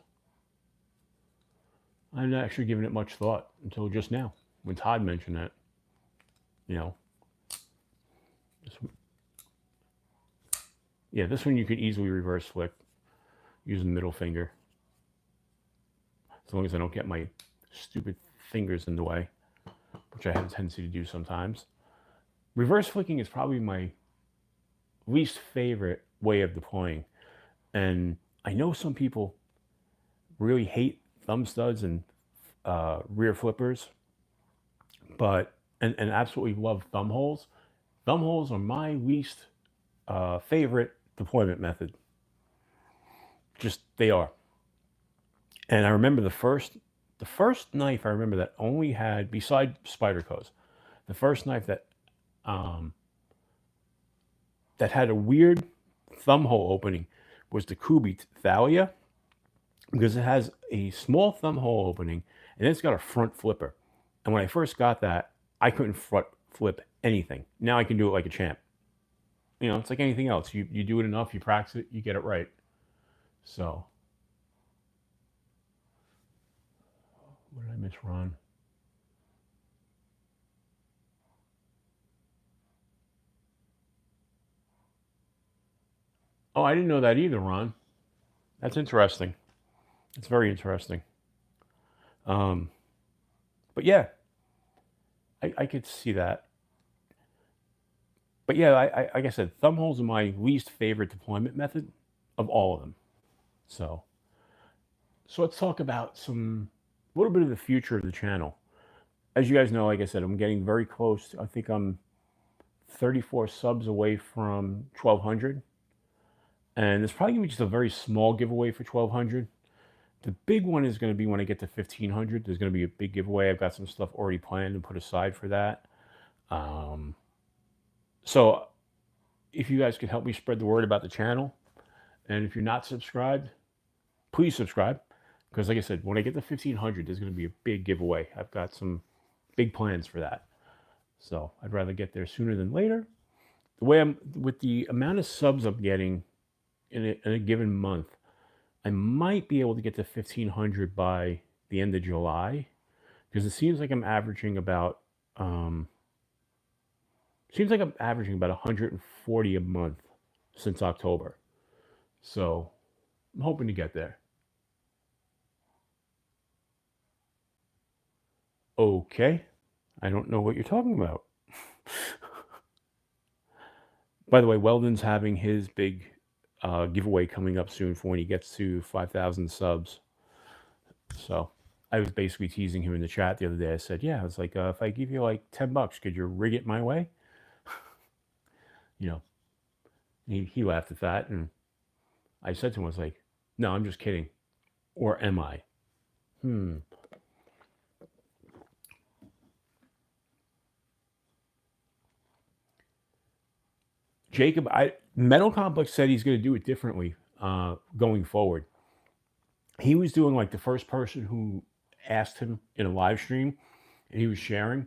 I'm not actually giving it much thought until just now when Todd mentioned that. This one you could easily reverse flick using the middle finger, as long as I don't get my stupid fingers in the way, which I have a tendency to do sometimes. Reverse flicking is probably my least favorite way of deploying, and I know some people really hate thumb studs and rear flippers, but and absolutely love thumb holes. Thumb holes are my least favorite deployment method. Just they are. And I remember the first knife I remember that only had, beside Spyderco's, the first knife that that had a weird thumb hole opening was the Kubi Thalia, because it has a small thumb hole opening and it's got a front flipper. And when I first got that, I couldn't front flip anything. Now I can do it like a champ. It's like anything else. You do it enough, you practice it, you get it right. So, what did I miss, Ron? Oh, I didn't know that either, Ron. That's interesting. It's very interesting. But yeah, I could see that. But yeah, like I said, thumb holes are my least favorite deployment method of all of them. So let's talk about a little bit of the future of the channel. As you guys know, like I said, I'm getting very close. I think I'm 34 subs away from 1,200. And it's probably going to be just a very small giveaway for 1,200. The big one is going to be when I get to 1,500. There's going to be a big giveaway. I've got some stuff already planned and put aside for that. So if you guys could help me spread the word about the channel, and if you're not subscribed, please subscribe. Because like I said, when I get to 1,500, there's going to be a big giveaway. I've got some big plans for that. So I'd rather get there sooner than later. The way with the amount of subs I'm getting in a given month, I might be able to get to 1,500 by the end of July, because it seems like I'm averaging about 140 a month since October. So I'm hoping to get there. Okay, I don't know what you're talking about. By the way, Weldon's having his big giveaway coming up soon for when he gets to 5,000 subs. So I was basically teasing him in the chat the other day. I said, yeah, I was like, if I give you like $10, could you rig it my way? You know, he laughed at that. And I said to him, I was like, no, I'm just kidding. Or am I? Jacob, Metal Complex said he's going to do it differently going forward. He was doing like the first person who asked him in a live stream, and he was sharing.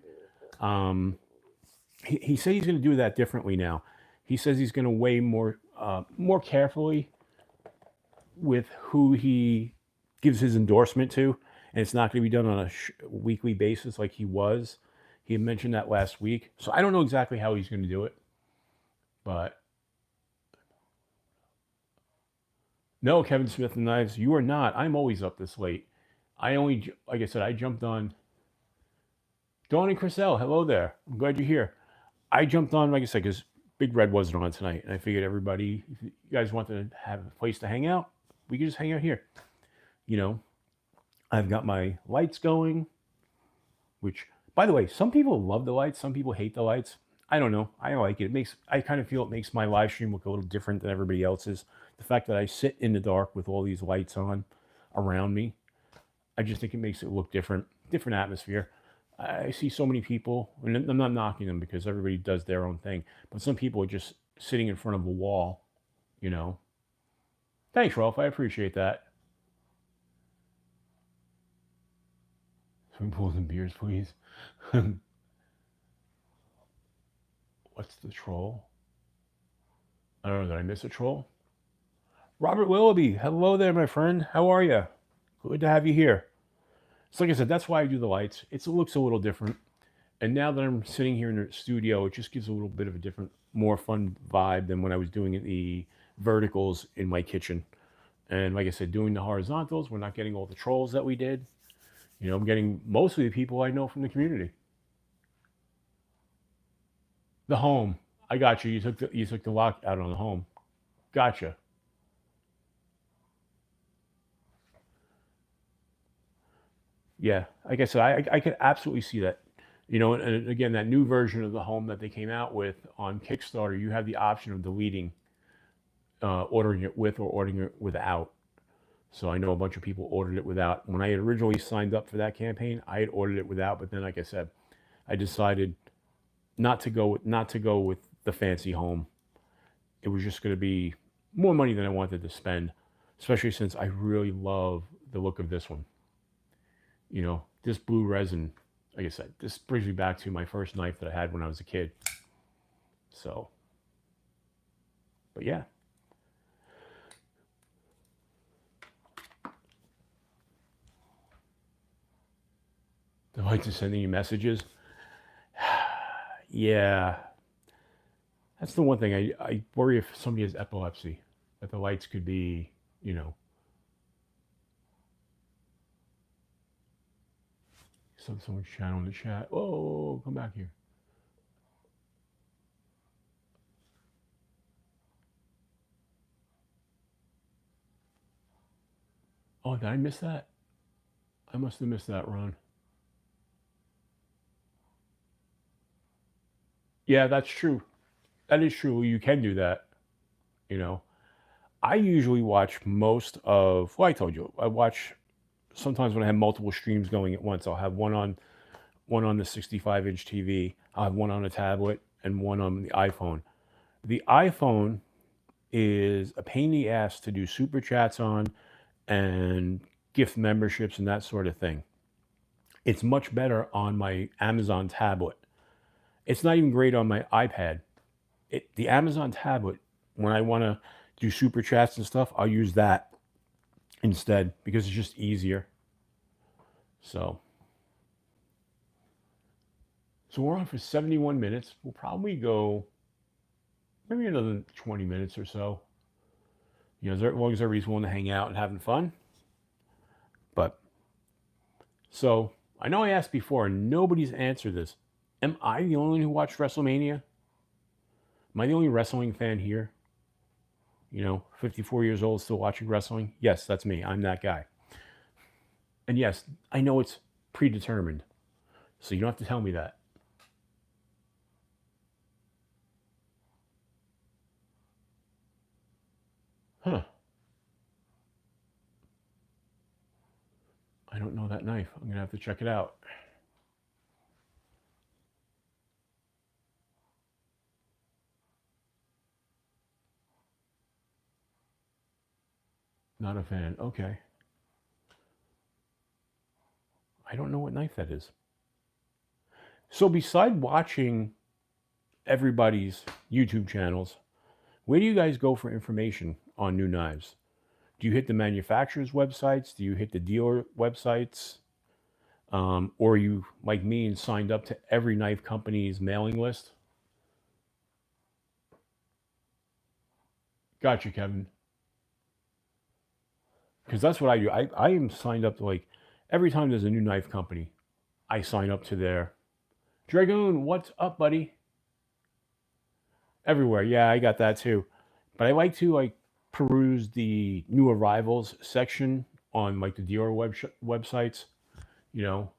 He said he's going to do that differently now. He says he's going to weigh more carefully with who he gives his endorsement to, and it's not going to be done on a weekly basis like he was. He mentioned that last week, so I don't know exactly how he's going to do it. But no, Kevin Smith and Knives, you are not. I'm always up this late. Like I said, I jumped on. Dawn and Chriselle, hello there. I'm glad you're here. I jumped on, like I said, because Big Red wasn't on tonight, and I figured everybody, if you guys want to have a place to hang out, we can just hang out here. You know, I've got my lights going, which, by the way, some people love the lights, some people hate the lights. I don't know. I like it. I kind of feel it makes my live stream look a little different than everybody else's. The fact that I sit in the dark with all these lights on around me, I just think it makes it look different atmosphere. I see so many people, and I'm not knocking them because everybody does their own thing, but some people are just sitting in front of a wall, you know. Thanks, Rolf. I appreciate that. Swimming pools and beers, please. What's the troll? I don't know. Did I miss a troll? Robert Willoughby. Hello there, my friend. How are you? Good to have you here. So like I said, that's why I do the lights. It looks a little different. And now that I'm sitting here in the studio, it just gives a little bit of a different, more fun vibe than when I was doing the verticals in my kitchen. And like I said, doing the horizontals, we're not getting all the trolls that we did. You know, I'm getting mostly the people I know from the community. The home. I got you. You took the lock out on the home. Gotcha. Yeah, like I said, I could absolutely see that. You know, and again, that new version of the home that they came out with on Kickstarter, you have the option of deleting, ordering it with or ordering it without. So I know a bunch of people ordered it without. When I had originally signed up for that campaign, I had ordered it without, but then, like I said, I decided not to go with the fancy home. It was just going to be more money than I wanted to spend, especially since I really love the look of this one. You know, this blue resin, like I said, this brings me back to my first knife that I had when I was a kid. So, but yeah. The lights are sending you messages. Yeah. That's the one thing I worry if somebody has epilepsy, that the lights could be, you know. Someone's channel in the chat. Oh, come back here. Oh, did I miss that? I must have missed that, Ron. Yeah, that's true. That is true. You can do that. You know, I usually watch most of. Well, I told you, I watch sometimes when I have multiple streams going at once. I'll have one on the 65-inch TV. I'll have one on a tablet and one on the iPhone. The iPhone is a pain in the ass to do super chats on and gift memberships and that sort of thing. It's much better on my Amazon tablet. It's not even great on my iPad. The Amazon tablet, when I want to do super chats and stuff, I'll use that instead because it's just easier. So we're on for 71 minutes. We'll probably go maybe another 20 minutes or so. You know, as long as everybody's willing to hang out and having fun. But so I know I asked before, and nobody's answered this. Am I the only one who watched WrestleMania? Am I the only wrestling fan here? You know, 54 years old, still watching wrestling? Yes, that's me. I'm that guy. And yes, I know it's predetermined. So you don't have to tell me that. Huh. I don't know that knife. I'm going to have to check it out. Not a fan. Okay. I don't know what knife that is. So beside watching everybody's YouTube channels, where do you guys go for information on new knives? Do you hit the manufacturer's websites? Do you hit the dealer websites? Or are you, like me, and signed up to every knife company's mailing list? Gotcha, Kevin. Because that's what I do. I am signed up to, like, every time there's a new knife company, I sign up to their Dragoon. What's up, buddy? Everywhere. Yeah, I got that too. But I like to peruse the new arrivals section on like the dealer websites, you know.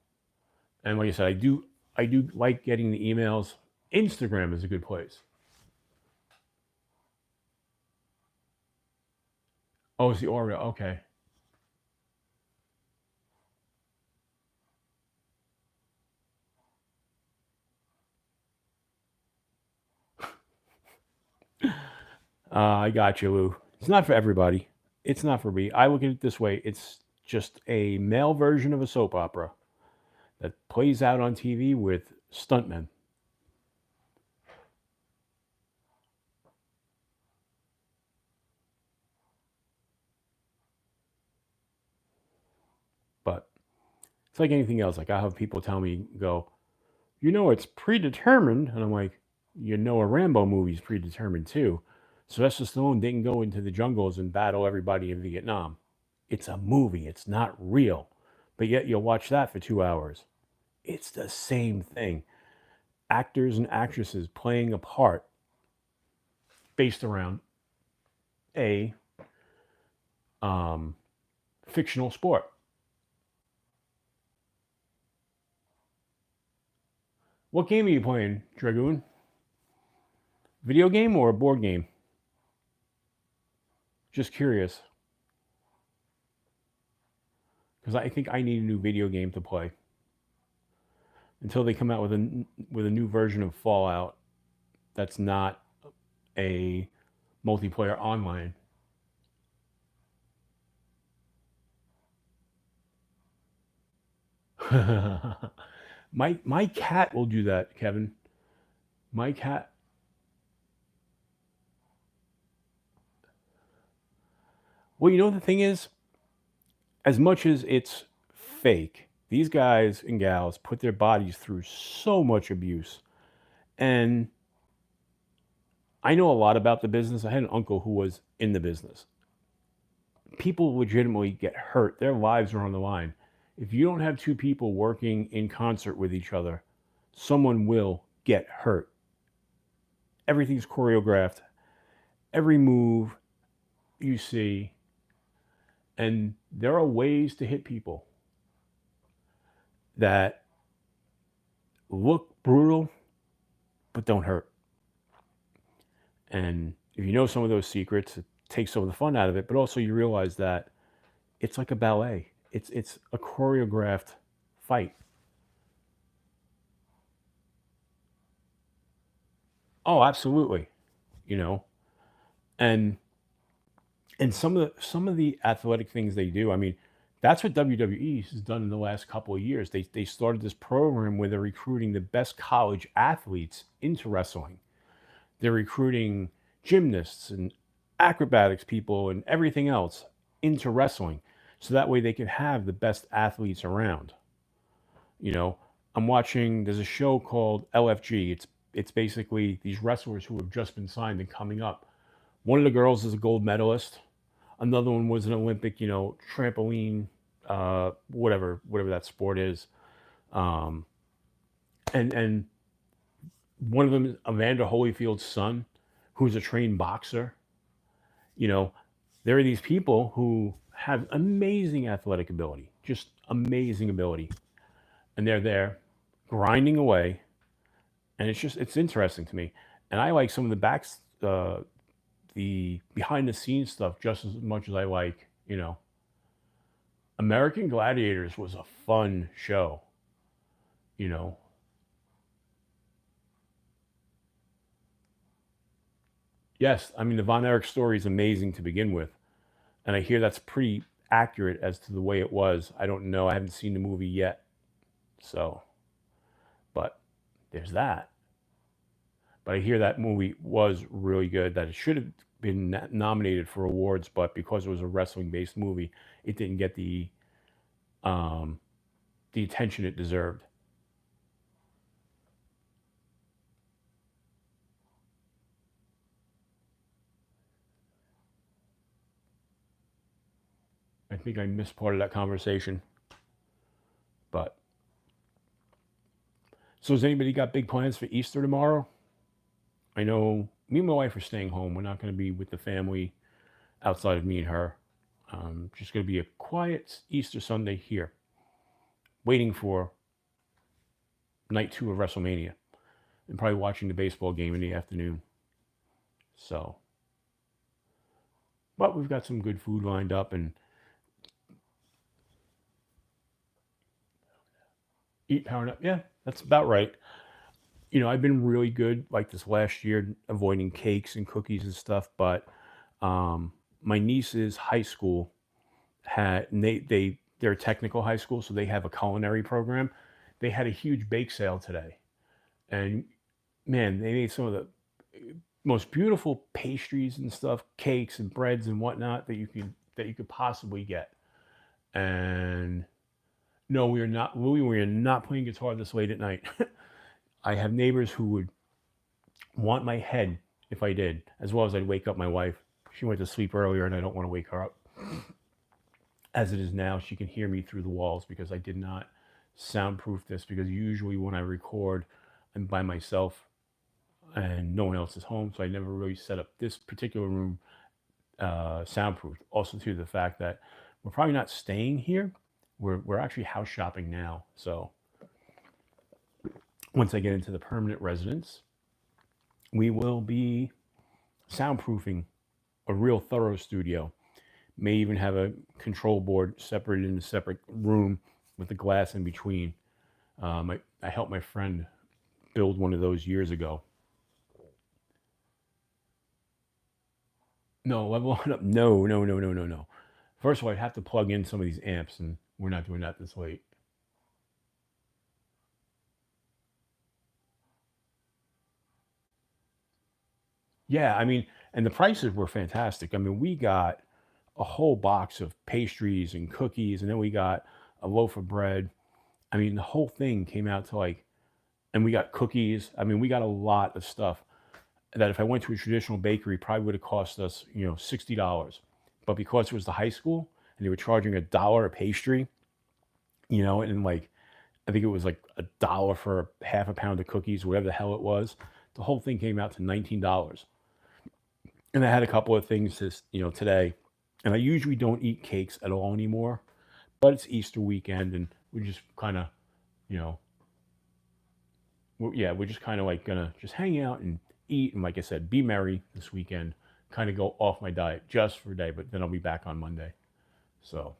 And like I said, I do like getting the emails. Instagram is a good place. Oh, it's the Oreo. Okay. I got you, Lou. It's not for everybody. It's not for me. I look at it this way. It's just a male version of a soap opera that plays out on TV with stuntmen. But it's like anything else. Like I have people tell me, go, you know, it's predetermined. And I'm like, you know, a Rambo movie's predetermined too. Sylvester Stallone didn't go into the jungles and battle everybody in Vietnam. It's a movie. It's not real. But yet you'll watch that for 2 hours. It's the same thing. Actors and actresses playing a part based around a um, fictional sport. What game are you playing, Dragoon? Video game or a board game? Just curious. Because I think I need a new video game to play. Until they come out with a new version of Fallout that's not a multiplayer online. my cat will do that, Kevin. My cat. Well, you know the thing is, as much as it's fake, these guys and gals put their bodies through so much abuse. And I know a lot about the business. I had an uncle who was in the business. People legitimately get hurt. Their lives are on the line. If you don't have two people working in concert with each other, someone will get hurt. Everything's choreographed. Every move you see, And there are ways to hit people that look brutal, but don't hurt. And if you know some of those secrets, it takes some of the fun out of it, but also you realize that it's like a ballet. It's a choreographed fight. Oh, absolutely. You know, and some of the athletic things they do. I mean, that's what WWE has done in the last couple of years. They started this program where they're recruiting the best college athletes into wrestling. They're recruiting gymnasts and acrobatics people and everything else into wrestling, so that way they can have the best athletes around. You know, I'm watching. There's a show called LFG. It's basically these wrestlers who have just been signed and coming up. One of the girls is a gold medalist. Another one was an Olympic, trampoline, whatever that sport is. Um, and one of them is Evander Holyfield's son, who's a trained boxer. You know, there are these people who have amazing athletic ability, just amazing ability, and they're there grinding away, and it's interesting to me. And I like some of the behind the scenes stuff just as much as I like, American Gladiators was a fun show, you know. Yes, I mean the Von Erich story is amazing to begin with, and I hear that's pretty accurate as to the way it was. I don't know, I haven't seen the movie yet, so but there's that. But I hear that movie was really good. That it should have been nominated for awards, but because it was a wrestling-based movie, it didn't get um, the attention it deserved. I think I missed part of that conversation. But so, has anybody got big plans for Easter tomorrow? I know me and my wife are staying home. We're not going to be with the family outside of me and her. Just going to be a quiet Easter Sunday here, waiting for night 2 of WrestleMania, and probably watching the baseball game in the afternoon. So, but we've got some good food lined up and eat powering up. Yeah, that's about right. I've been really good like this last year avoiding cakes and cookies and stuff, but my niece's high school had and they're a technical high school, so they have a culinary program. They had a huge bake sale today, and man, they made some of the most beautiful pastries and stuff, cakes and breads and whatnot that you could possibly get. And no, we are not, Louis. We are not playing guitar this late at night. I have neighbors who would want my head if I did, as well as I'd wake up my wife. She went to sleep earlier, and I don't want to wake her up. As it is now, she can hear me through the walls because I did not soundproof this. Because usually when I record, I'm by myself and no one else is home, so I never really set up this particular room soundproof. Also, to the fact that we're probably not staying here. We're actually house shopping now, so once I get into the permanent residence, we will be soundproofing a real thorough studio. May even have a control board separated in a separate room with the glass in between. I helped my friend build one of those years ago. No, level one up. No, no, no, no, no, no. First of all, I'd have to plug in some of these amps, and we're not doing that this late. Yeah, I mean, and the prices were fantastic. I mean, we got a whole box of pastries and cookies, and then we got a loaf of bread. I mean, the whole thing came out to like, and we got cookies. I mean, we got a lot of stuff that if I went to a traditional bakery, probably would have cost us, $60. But because it was the high school and they were charging $1 a pastry, and like, I think it was like $1 for half a pound of cookies, whatever the hell it was. The whole thing came out to $19. And I had a couple of things this, today, And I usually don't eat cakes at all anymore, but it's Easter weekend, and we just kind of, you know, we're just kind of like gonna just hang out and eat, and like I said, be merry this weekend. Kind of go off my diet just for a day, but then I'll be back on Monday. So,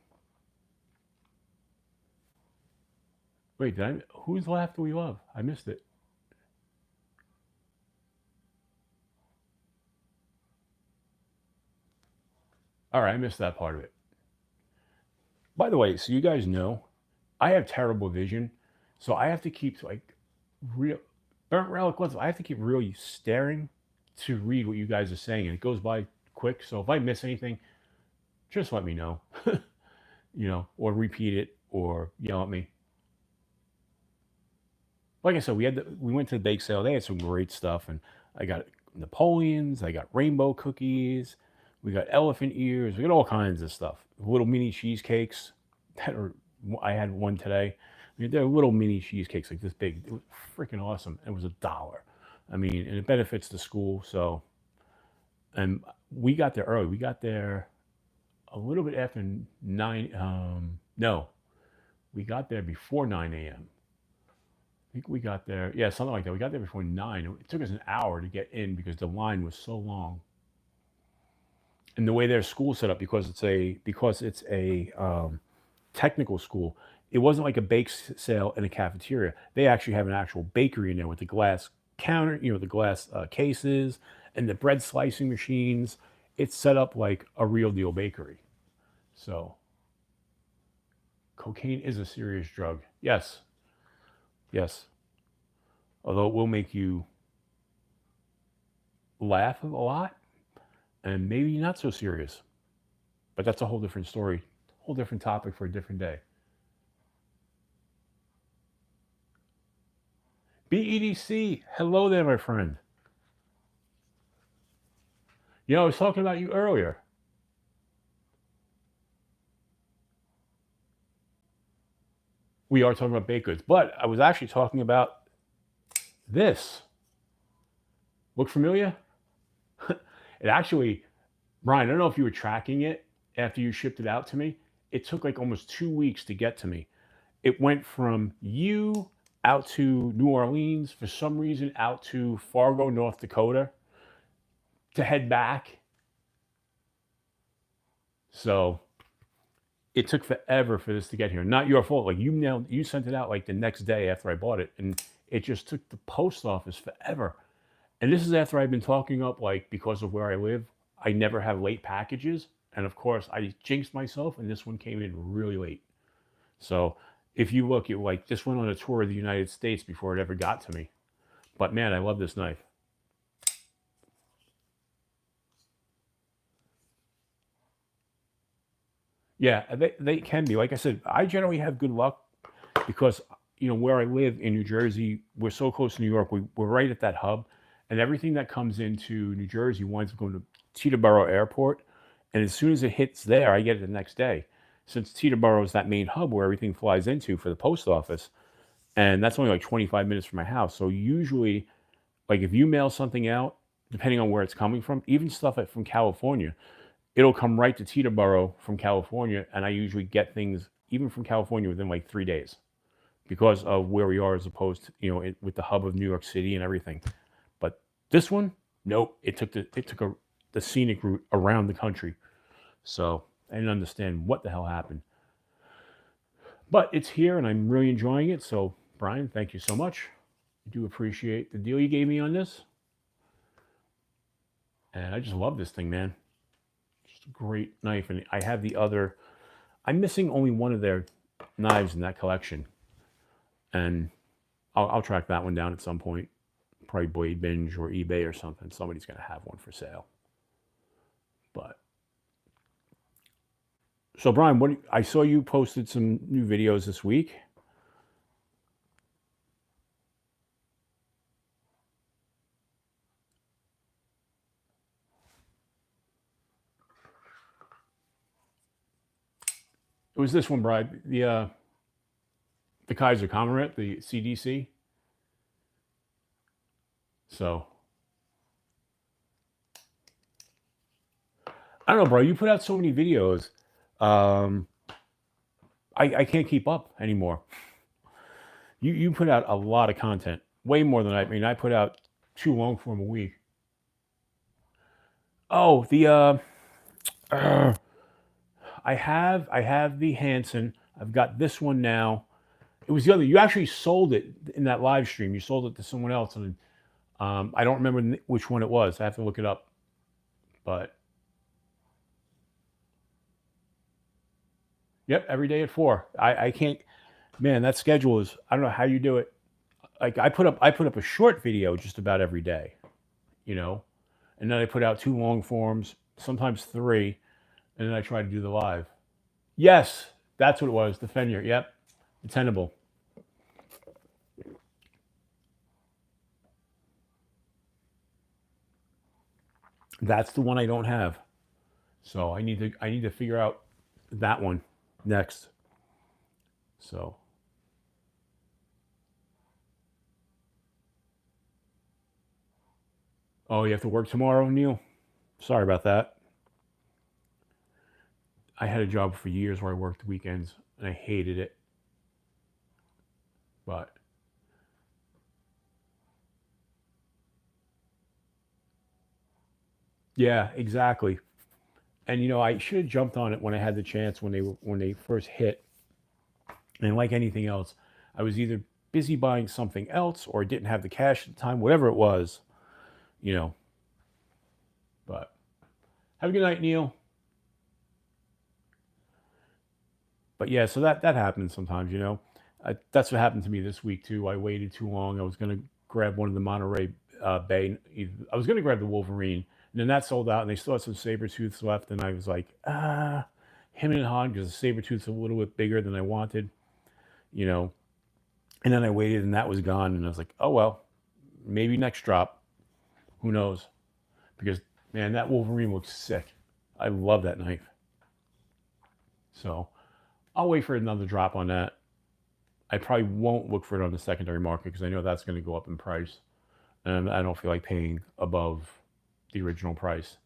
wait, whose laugh do we love? I missed it. All right, I missed that part of it. By the way, so you guys know, I have terrible vision, so I have to keep like real burnt relic ones. I have to keep really staring to read what you guys are saying, and it goes by quick. So if I miss anything, just let me know, or repeat it or yell at me. Like I said, we went to the bake sale. They had some great stuff, and I got Napoleons, I got rainbow cookies, we got elephant ears, we got all kinds of stuff. Little mini cheesecakes that are. I had one today. I mean, they're little mini cheesecakes like this big. It was freaking awesome. It was $1. I mean, and it benefits the school. So, and we got there early. We got there a little bit after 9. No, we got there before 9 a.m. I think we got there, yeah, something like that. We got there before 9. It took us an hour to get in because the line was so long. And the way their school set up, because it's a technical school, it wasn't like a bake sale in a cafeteria. They actually have an actual bakery in there with the glass counter, the glass cases and the bread slicing machines. It's set up like a real deal bakery. So, cocaine is a serious drug. Yes. Yes. Although it will make you laugh a lot and maybe not so serious. But that's a whole different story, whole different topic for a different day. BEDC, hello there, my friend. I was talking about you earlier. We are talking about baked goods, but I was actually talking about this. Look familiar? It actually, Brian, I don't know if you were tracking it after you shipped it out to me. It took like almost 2 weeks to get to me. It went from you out to New Orleans, for some reason out to Fargo, North Dakota, to head back. So it took forever for this to get here. Not your fault. Like you sent it out like the next day after I bought it, and it just took the post office forever. And this is after I've been talking up, like, because of where I live, I never have late packages. And of course, I jinxed myself, and this one came in really late. So if you look, it like this went on a tour of the United States before it ever got to me. But man, I love this knife. Yeah, they can be. Like I said, I generally have good luck because, where I live in New Jersey, we're so close to New York. We're right at that hub, and everything that comes into New Jersey winds up going to Teterboro Airport. And as soon as it hits there, I get it the next day. Since Teterboro is that main hub where everything flies into for the post office, and that's only like 25 minutes from my house. So usually, like if you mail something out, depending on where it's coming from, even stuff from California, it'll come right to Teterboro from California, and I usually get things even from California within like 3 days because of where we are as opposed to, with the hub of New York City and everything. But this one, nope, it took the scenic route around the country. So I didn't understand what the hell happened. But it's here, and I'm really enjoying it. So, Brian, thank you so much. I do appreciate the deal you gave me on this. And I just love this thing, man. Just a great knife. And I have the other. I'm missing only one of their knives in that collection. And I'll track that one down at some point. Probably Blade Binge or eBay or something. Somebody's going to have one for sale. But so, Brian, I saw you posted some new videos this week. It was this one, Brian, the Kaiser Comrade, the CDC. So I don't know, bro. You put out so many videos. I can't keep up anymore. You put out a lot of content, way more than I mean. I put out 2 long form a week. Oh, the I have the Hanson. I've got this one now. It was the other. You actually sold it in that live stream. You sold it to someone else, and I don't remember which one it was. I have to look it up. But yep, every day at 4. I can't. Man, that schedule is. I don't know how you do it. Like I put up a short video just about every day, you know, and then I put out 2 long forms, sometimes 3, and then I try to do the live. Yes, that's what it was. The Fenrir. Yep, the Tenable. That's the one I don't have. So I need to figure out that one next. So oh, you have to work tomorrow, Neil? Sorry about that. I had a job for years where I worked weekends and I hated it. But yeah, exactly. And you know, I should have jumped on it when I had the chance when they first hit. And like anything else, I was either busy buying something else or didn't have the cash at the time, whatever it was, you know. But have a good night, Neil. But yeah, so that happens sometimes, you know. That's what happened to me this week too. I waited too long. I was gonna grab one of the Monterey Bay. I was gonna grab the Wolverine, and then that sold out, and they still had some Sabertooths left, and I was like, him and Han, because the Sabertooth's a little bit bigger than I wanted, you know. And then I waited, and that was gone, and I was like, oh well, maybe next drop. Who knows? Because man, that Wolverine looks sick. I love that knife. So I'll wait for another drop on that. I probably won't look for it on the secondary market because I know that's going to go up in price, and I don't feel like paying above the original price.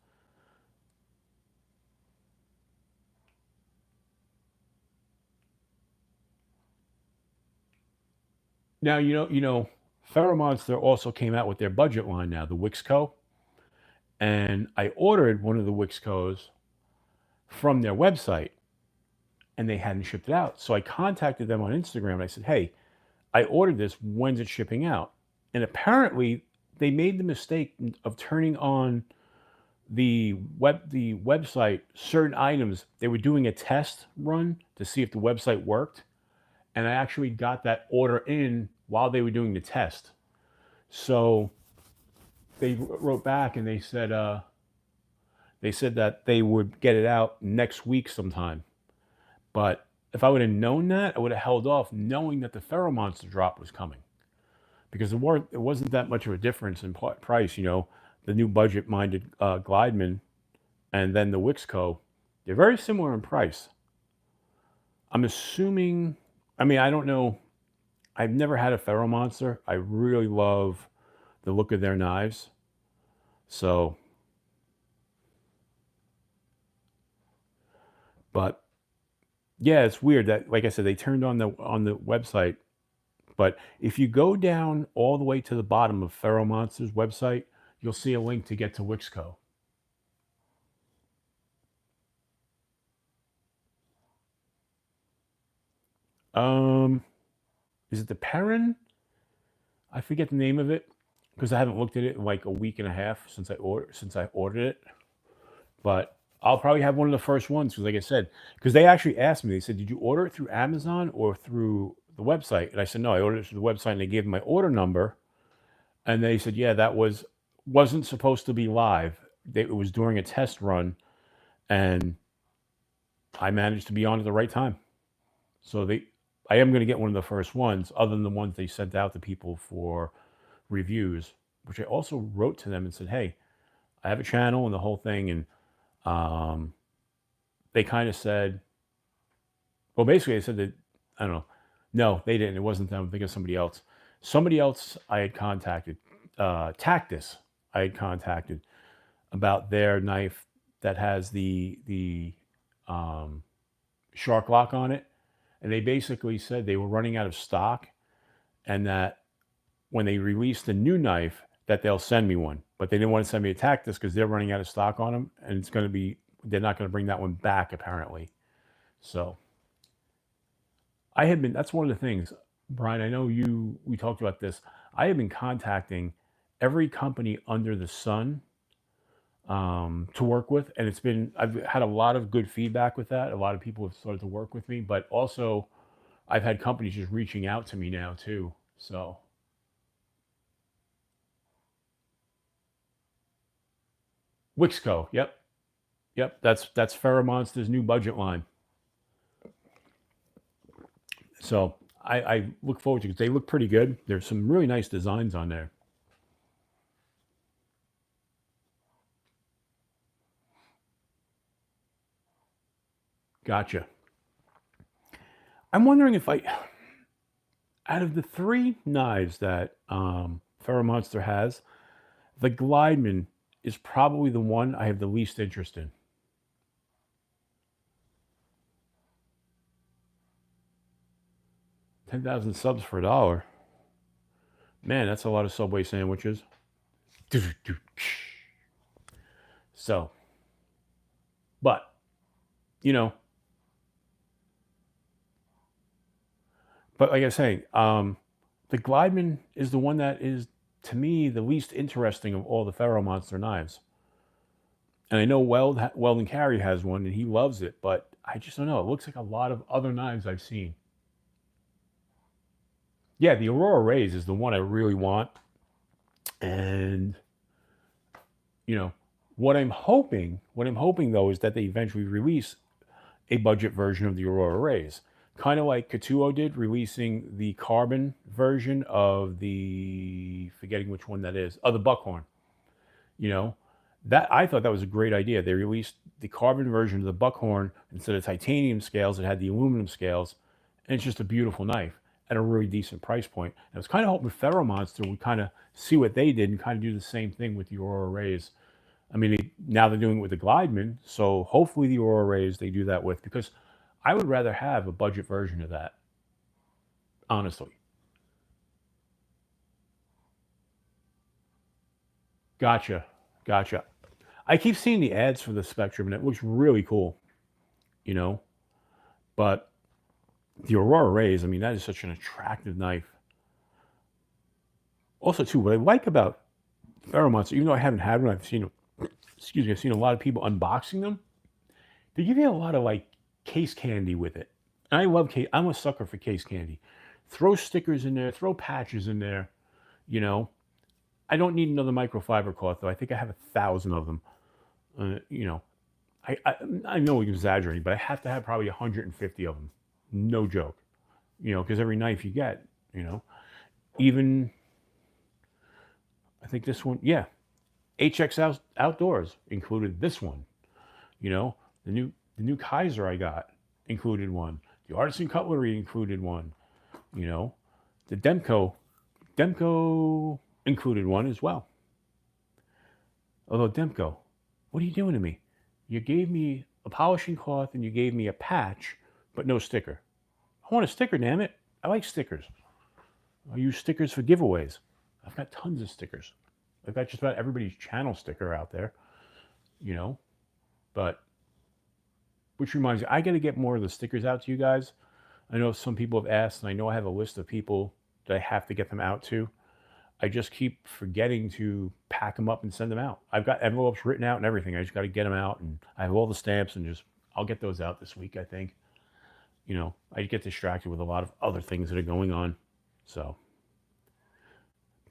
Now you know, Ferro Monster also came out with their budget line now, the Wixco, and I ordered one of the Wixcos from their website, and they hadn't shipped it out. So I contacted them on Instagram and I said, "Hey, I ordered this. When's it shipping out?" And apparently, they made the mistake of turning on the website certain items. They were doing a test run to see if the website worked, and I actually got that order in while they were doing the test. So they wrote back and they said that they would get it out next week sometime. But if I would have known that, I would have held off, knowing that the Ferro Monster drop was coming, because it wasn't that much of a difference in price. You know, the new budget-minded Glideman and then the Wixco, they're very similar in price. I'm assuming. I mean, I don't know. I've never had a Ferro Monster. I really love the look of their knives. So, but yeah, it's weird that, like I said, they turned on the website. But if you go down all the way to the bottom of Ferro Monster's website, you'll see a link to get to Wixco. Is it the Perrin? I forget the name of it because I haven't looked at it in like a week and a half since I ordered it. But I'll probably have one of the first ones because, like I said, because they actually asked me. They said, "Did you order it through Amazon or through the website?" And I said, "No, I ordered it through the website." And they gave me my order number, and they said, "Yeah, that wasn't supposed to be live. It was during a test run, and I managed to be on at the right time." So I am going to get one of the first ones, other than the ones they sent out to people for reviews, which I also wrote to them and said, "Hey, I have a channel and the whole thing," and they kind of said, well, basically they said that, I don't know. No, they didn't. It wasn't them. I think it was somebody else. Somebody else I had contacted, Tactus, I had contacted about their knife. that has the shark lock on it, and they basically said they were running out of stock, and that when they release the new knife, that they'll send me one. But they didn't want to send me a Tactus because they're running out of stock on them, and it's going to be, they're not going to bring that one back apparently. So I have been, that's one of the things, Brian, I know we talked about this. I have been contacting every company under the sun to work with, and I've had a lot of good feedback with that. A lot of people have started to work with me, but also I've had companies just reaching out to me now too. So Wixco, yep. That's Monster's new budget line. So I look forward to it because they look pretty good. There's some really nice designs on there. Gotcha. I'm wondering if out of the 3 knives that Monster has, the Glideman is probably the one I have the least interest in. 10,000 subs for $1. Man, that's a lot of Subway sandwiches. So, but, but like I was saying, the Glideman is the one that is, to me, the least interesting of all the Monster knives. And I know Weld and Carry has one, and he loves it, but I just don't know. It looks like a lot of other knives I've seen. Yeah, the Aurora Rays is the one I really want. And, what I'm hoping though is that they eventually release a budget version of the Aurora Rays. Kind of like Katuo did, releasing the carbon version of the, forgetting which one that is, the Buckhorn. That, I thought that was a great idea. They released the carbon version of the Buckhorn instead of titanium scales. It had the aluminum scales, and it's just a beautiful knife at a really decent price point. And I was kind of hoping Monster would kind of see what they did and kind of do the same thing with the Aurora Rays. I mean, now they're doing it with the Glideman, so hopefully the Aurora Rays they do that with, because I would rather have a budget version of that, honestly. Gotcha. I keep seeing the ads for the Spectrum, and it looks really cool, But the Aurora Rays, I mean, that is such an attractive knife. Also, too, what I like about Monster, even though I haven't had one, I've seen a lot of people unboxing them. They give you a lot of like case candy with it. And I love case. I'm a sucker for case candy. Throw stickers in there, throw patches in there. I don't need another microfiber cloth though. I think I have 1,000 of them. I know I'm exaggerating, but I have to have probably 150 of them. No joke. Because every knife you get, even I think this one, yeah, HX Outdoors included this one. The new Kaiser I got included one. The Artisan Cutlery included one. The Demco included one as well. Although Demco, what are you doing to me? You gave me a polishing cloth and you gave me a patch, but no sticker. I want a sticker, damn it. I like stickers. I use stickers for giveaways. I've got tons of stickers. I've got just about everybody's channel sticker out there, But, which reminds me, I got to get more of the stickers out to you guys. I know some people have asked, and I know I have a list of people that I have to get them out to. I just keep forgetting to pack them up and send them out. I've got envelopes written out and everything. I just got to get them out, and I have all the stamps, and I'll get those out this week, I think. I get distracted with a lot of other things that are going on. So,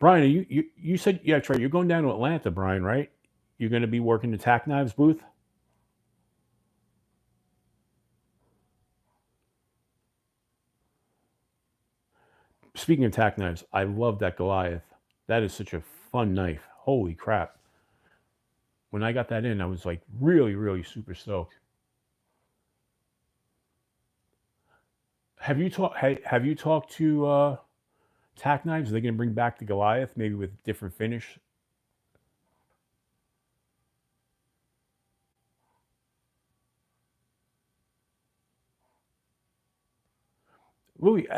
Brian, you said, yeah, that's right. You're going down to Atlanta, Brian, right? You're going to be working the Tac Knives booth? Speaking of Tac Knives, I love that Goliath. That is such a fun knife. Holy crap. When I got that in, I was like really, really super stoked. Have you talked to Tac Knives? Are they going to bring back the Goliath, maybe with different finish? Really,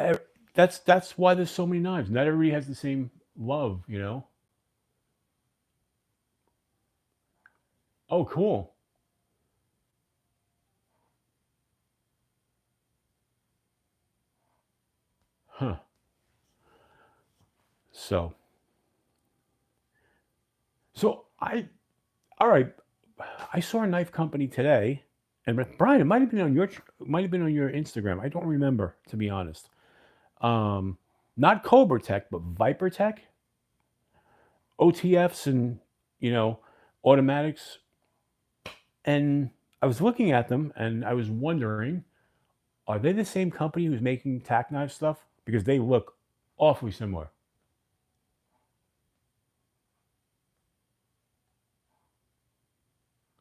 that's why there's so many knives. Not everybody has the same love, you know. Oh, cool. Huh. So, so I all right. I saw a knife company today, and Brian, it might have been on might have been on your Instagram. I don't remember, to be honest. Um, Not Cobra Tech, but Viper Tech, OTFs, and you know, automatics. And I was looking at them, and I was wondering, are they the same company who's making tack knife stuff? Because they look awfully similar.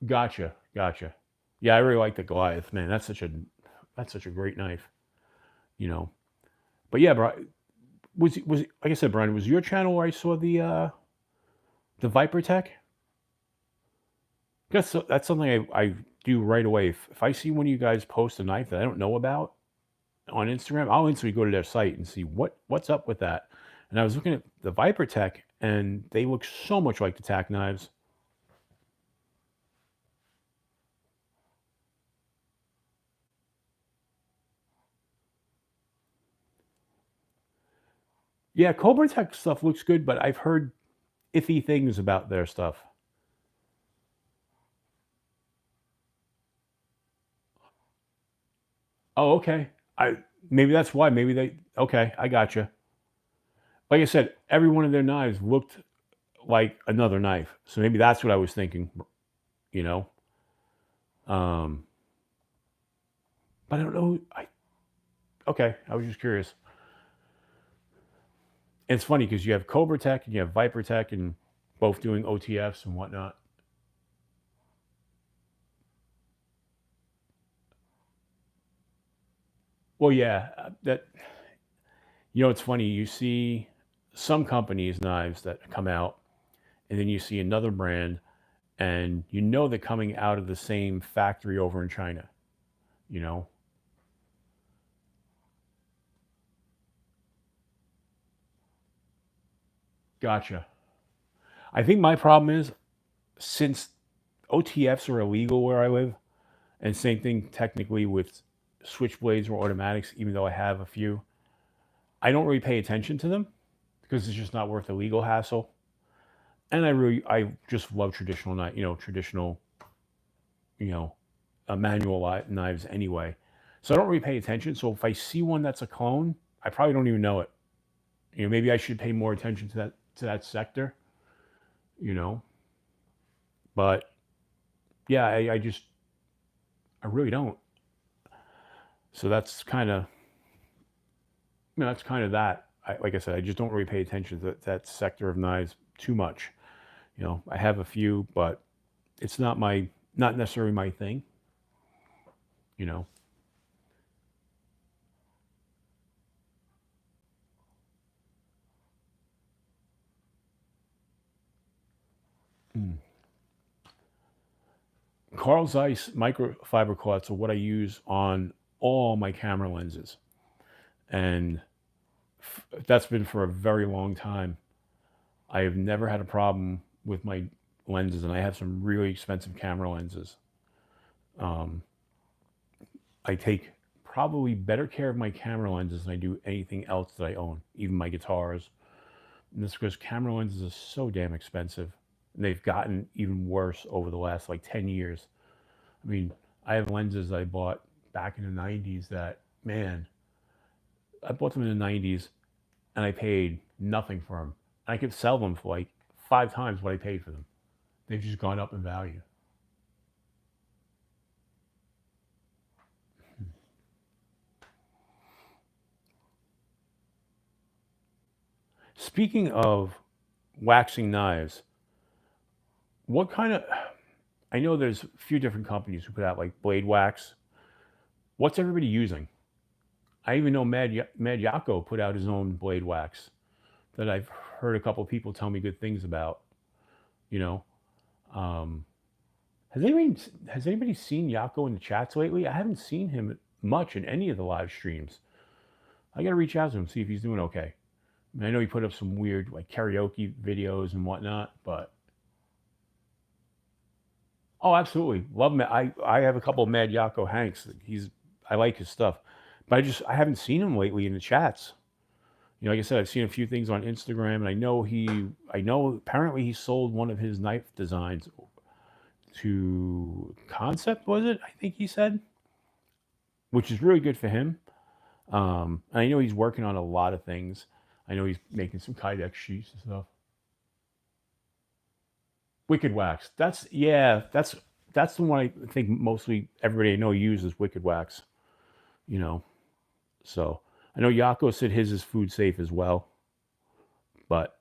Gotcha, gotcha. Yeah, I really like the Goliath, man. That's such a great knife, you know. But yeah, bro, was like I said, Brian, was your channel where I saw the Viper Tech? That's something I do right away. If I see one of you guys post a knife that I don't know about on Instagram, I'll instantly go to their site and see what's up with that. And I was looking at the Viper Tech, and they look so much like the tack knives. Yeah, Cobra Tech stuff looks good, but I've heard iffy things about their stuff. Oh, okay. I Maybe that's why. Maybe they okay. I gotcha. Like I said, every one of their knives looked like another knife, so maybe that's what I was thinking. You know, um, but I don't know. Okay. I was just curious. And it's funny because you have Cobra Tech and you have Viper Tech, and both doing OTFs and whatnot. Well, yeah, that it's funny. You see some companies' knives that come out, and then you see another brand, and they're coming out of the same factory over in China. You know, gotcha. I think my problem is, since OTFs are illegal where I live, and same thing technically with switchblades or automatics, even though I have a few, I don't really pay attention to them because it's just not worth the legal hassle. And I just love traditional knife, traditional, you know, manual knives anyway. So I don't really pay attention. So if I see one that's a clone, I probably don't even know it. Maybe I should pay more attention to that sector. You know, but yeah, I really don't. So that's kind of that. Like I said, I just don't really pay attention to that sector of knives too much. I have a few, but it's not necessarily my thing. You know. Mm. Carl Zeiss microfiber cloths are what I use on all my camera lenses, and that's been for a very long time. I have never had a problem with my lenses, and I have some really expensive camera lenses. Um, I take probably better care of my camera lenses than I do anything else that I own, even my guitars. And that's because camera lenses are so damn expensive, and they've gotten even worse over the last like 10 years. I mean, I have lenses I bought back in the 90s that, man, I bought them in the 90s and I paid nothing for them. I could sell them for like 5 times what I paid for them. They've just gone up in value. Speaking of waxing knives, what kind of, I know there's a few different companies who put out like blade wax. What's everybody using? I even know Mad Yako put out his own blade wax that I've heard a couple of people tell me good things about. You know, um, has anybody seen Yako in the chats lately? I haven't seen him much in any of the live streams. I got to reach out to him, see if he's doing okay. I mean, I know he put up some weird like karaoke videos and whatnot, but oh, absolutely love him. I have a couple of Mad Yako Hanks. I like his stuff, but I haven't seen him lately in the chats. You know, like I said, I've seen a few things on Instagram, and I know apparently he sold one of his knife designs to Concept, was it? I think he said, which is really good for him. And I know he's working on a lot of things. I know he's making some Kydex sheets and stuff. Wicked Wax. That's the one I think mostly everybody I know uses Wicked Wax. You know, so I know Yako said his is food safe as well, but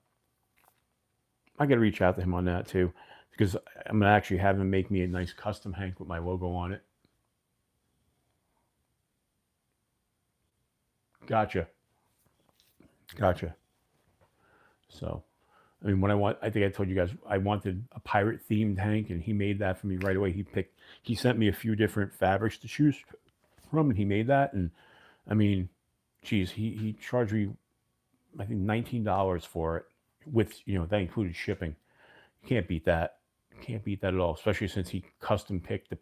I got to reach out to him on that too, because I'm gonna actually have him make me a nice custom hank with my logo on it. Gotcha. So, I mean, I think I told you guys I wanted a pirate themed hank, and he made that for me right away. He sent me a few different fabrics to choose from, and he made that. And I mean, geez, he charged me, I think, $19 for it, with that included shipping. You can't beat that. Can't beat that at all, especially since he custom picked the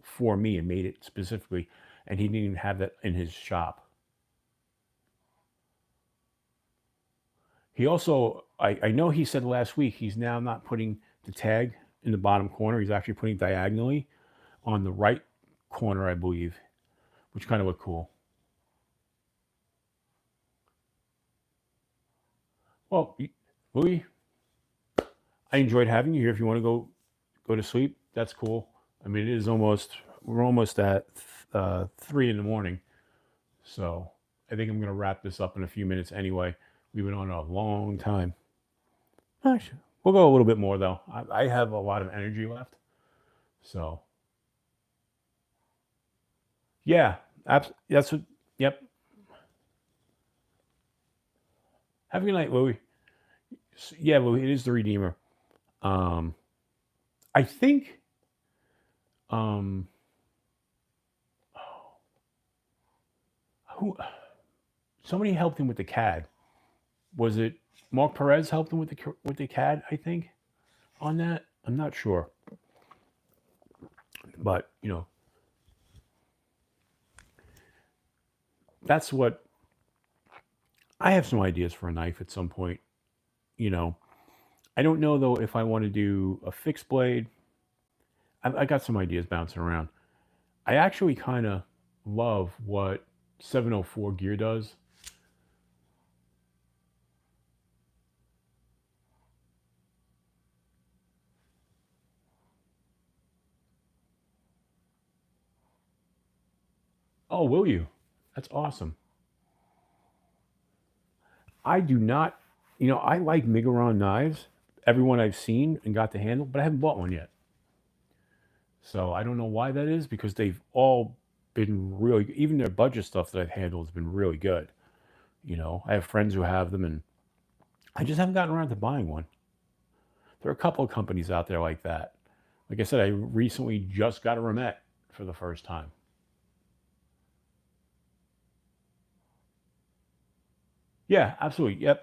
for me and made it specifically, and he didn't even have that in his shop. He also, I know he said last week he's now not putting the tag in the bottom corner. He's actually putting diagonally on the right corner, I believe, which kind of looked cool. Well, Louis, I enjoyed having you here. If you want to go to sleep, that's cool. I mean, we're almost at 3 in the morning, so I think I'm going to wrap this up in a few minutes anyway. We've been on a long time. Actually, we'll go a little bit more though. I have a lot of energy left, so yeah, that's what. Yep. Have a good night, Louis. Yeah, Louis, it is the Redeemer. I think. Um, who? Somebody helped him with the CAD. Was it Mark Perez helped him with the CAD? I think on that. I'm not sure, but that's what I have some ideas for a knife at some point. I don't know though if I want to do a fixed blade. I got some ideas bouncing around. I actually kind of love what 704 gear does. Oh, will you? That's awesome. I do not, I like Migaron knives. Everyone I've seen and got to handle, but I haven't bought one yet. So I don't know why that is, because they've all been really, even their budget stuff that I've handled has been really good. I have friends who have them, and I just haven't gotten around to buying one. There are a couple of companies out there like that. Like I said, I recently just got a Remet for the first time. Yeah, absolutely. Yep.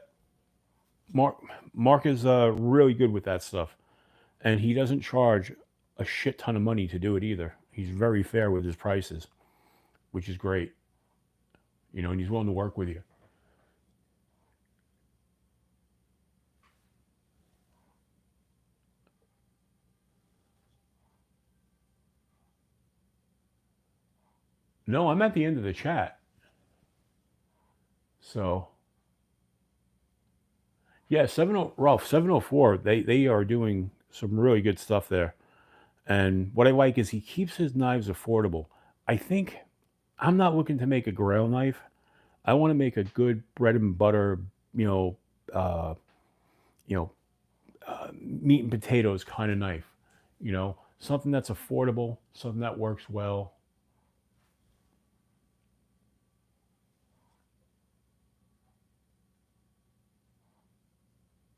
Mark is really good with that stuff, and he doesn't charge a shit ton of money to do it either. He's very fair with his prices, which is great. And he's willing to work with you. No, I'm at the end of the chat. So yeah, 704, they are doing some really good stuff there. And what I like is he keeps his knives affordable. I think I'm not looking to make a grail knife. I want to make a good bread and butter, you know, uh, you know, meat and potatoes kind of knife. Something that's affordable, something that works well.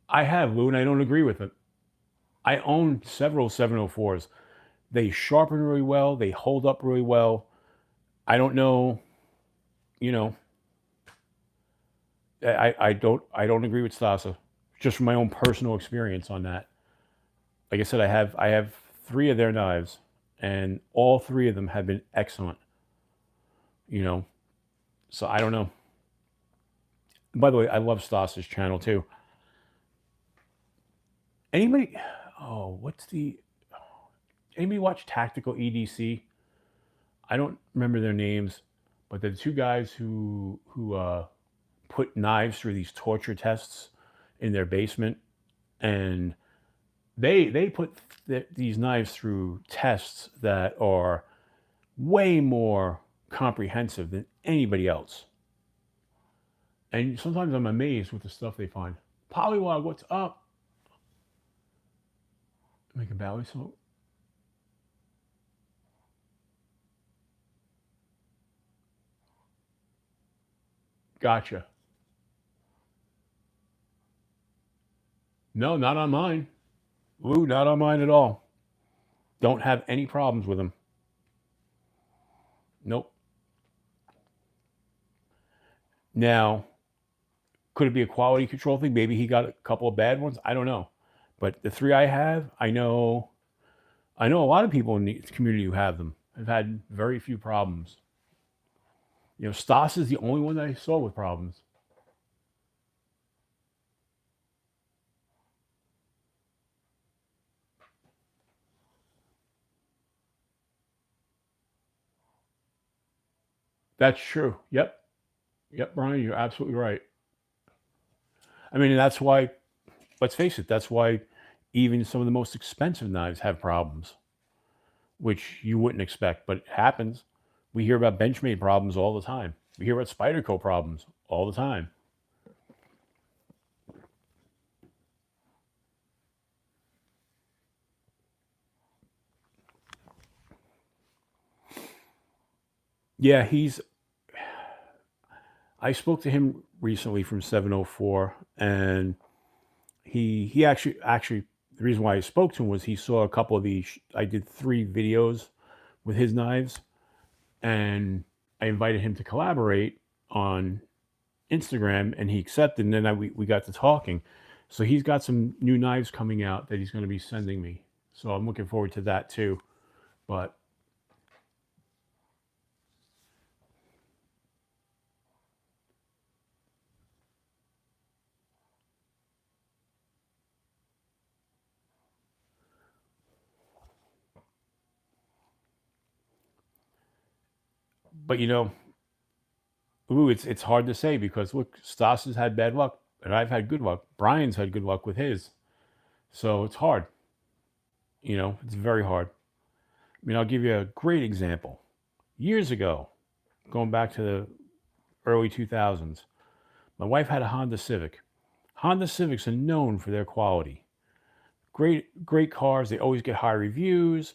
I have, Lou, and I don't agree with it. I own several 704s. They sharpen really well. They hold up really well. I don't know, you know, I don't agree with Stasa, just from my own personal experience on that. Like I said, I have 3 of their knives, and all 3 of them have been excellent. You know, so I don't know. By the way, I love Stasa's channel too. Anybody? Oh, anybody watch Tactical EDC? I don't remember their names, but the 2 guys who put knives through these torture tests in their basement, and they put these knives through tests that are way more comprehensive than anybody else. And sometimes I'm amazed with the stuff they find. Polywog, what's up? Make a Bowie smoke. Gotcha. No, not on mine. Ooh, not on mine at all. Don't have any problems with them. Nope. Now, could it be a quality control thing? Maybe he got a couple of bad ones. I don't know. But the 3 I have, I know a lot of people in the community who have them. I've had very few problems. You know, Stas is the only one that I saw with problems. That's true. Yep. Yep, Brian, you're absolutely right. I mean, that's why, let's face it, that's why even some of the most expensive knives have problems, which you wouldn't expect, but it happens. We hear about Benchmade problems all the time. We hear about Spyderco problems all the time. Yeah, I spoke to him recently from 704, and he actually the reason why I spoke to him was he saw a couple of these. I did 3 videos with his knives, and I invited him to collaborate on Instagram, and he accepted. And then we got to talking. So he's got some new knives coming out that he's going to be sending me. So I'm looking forward to that too. But you know, ooh, it's hard to say because look, Stas has had bad luck, and I've had good luck. Brian's had good luck with his, so it's hard. You know, it's very hard. I mean, I'll give you a great example. Years ago, going back to the early 2000s, my wife had a Honda Civic. Honda Civics are known for their quality. Great cars. They always get high reviews.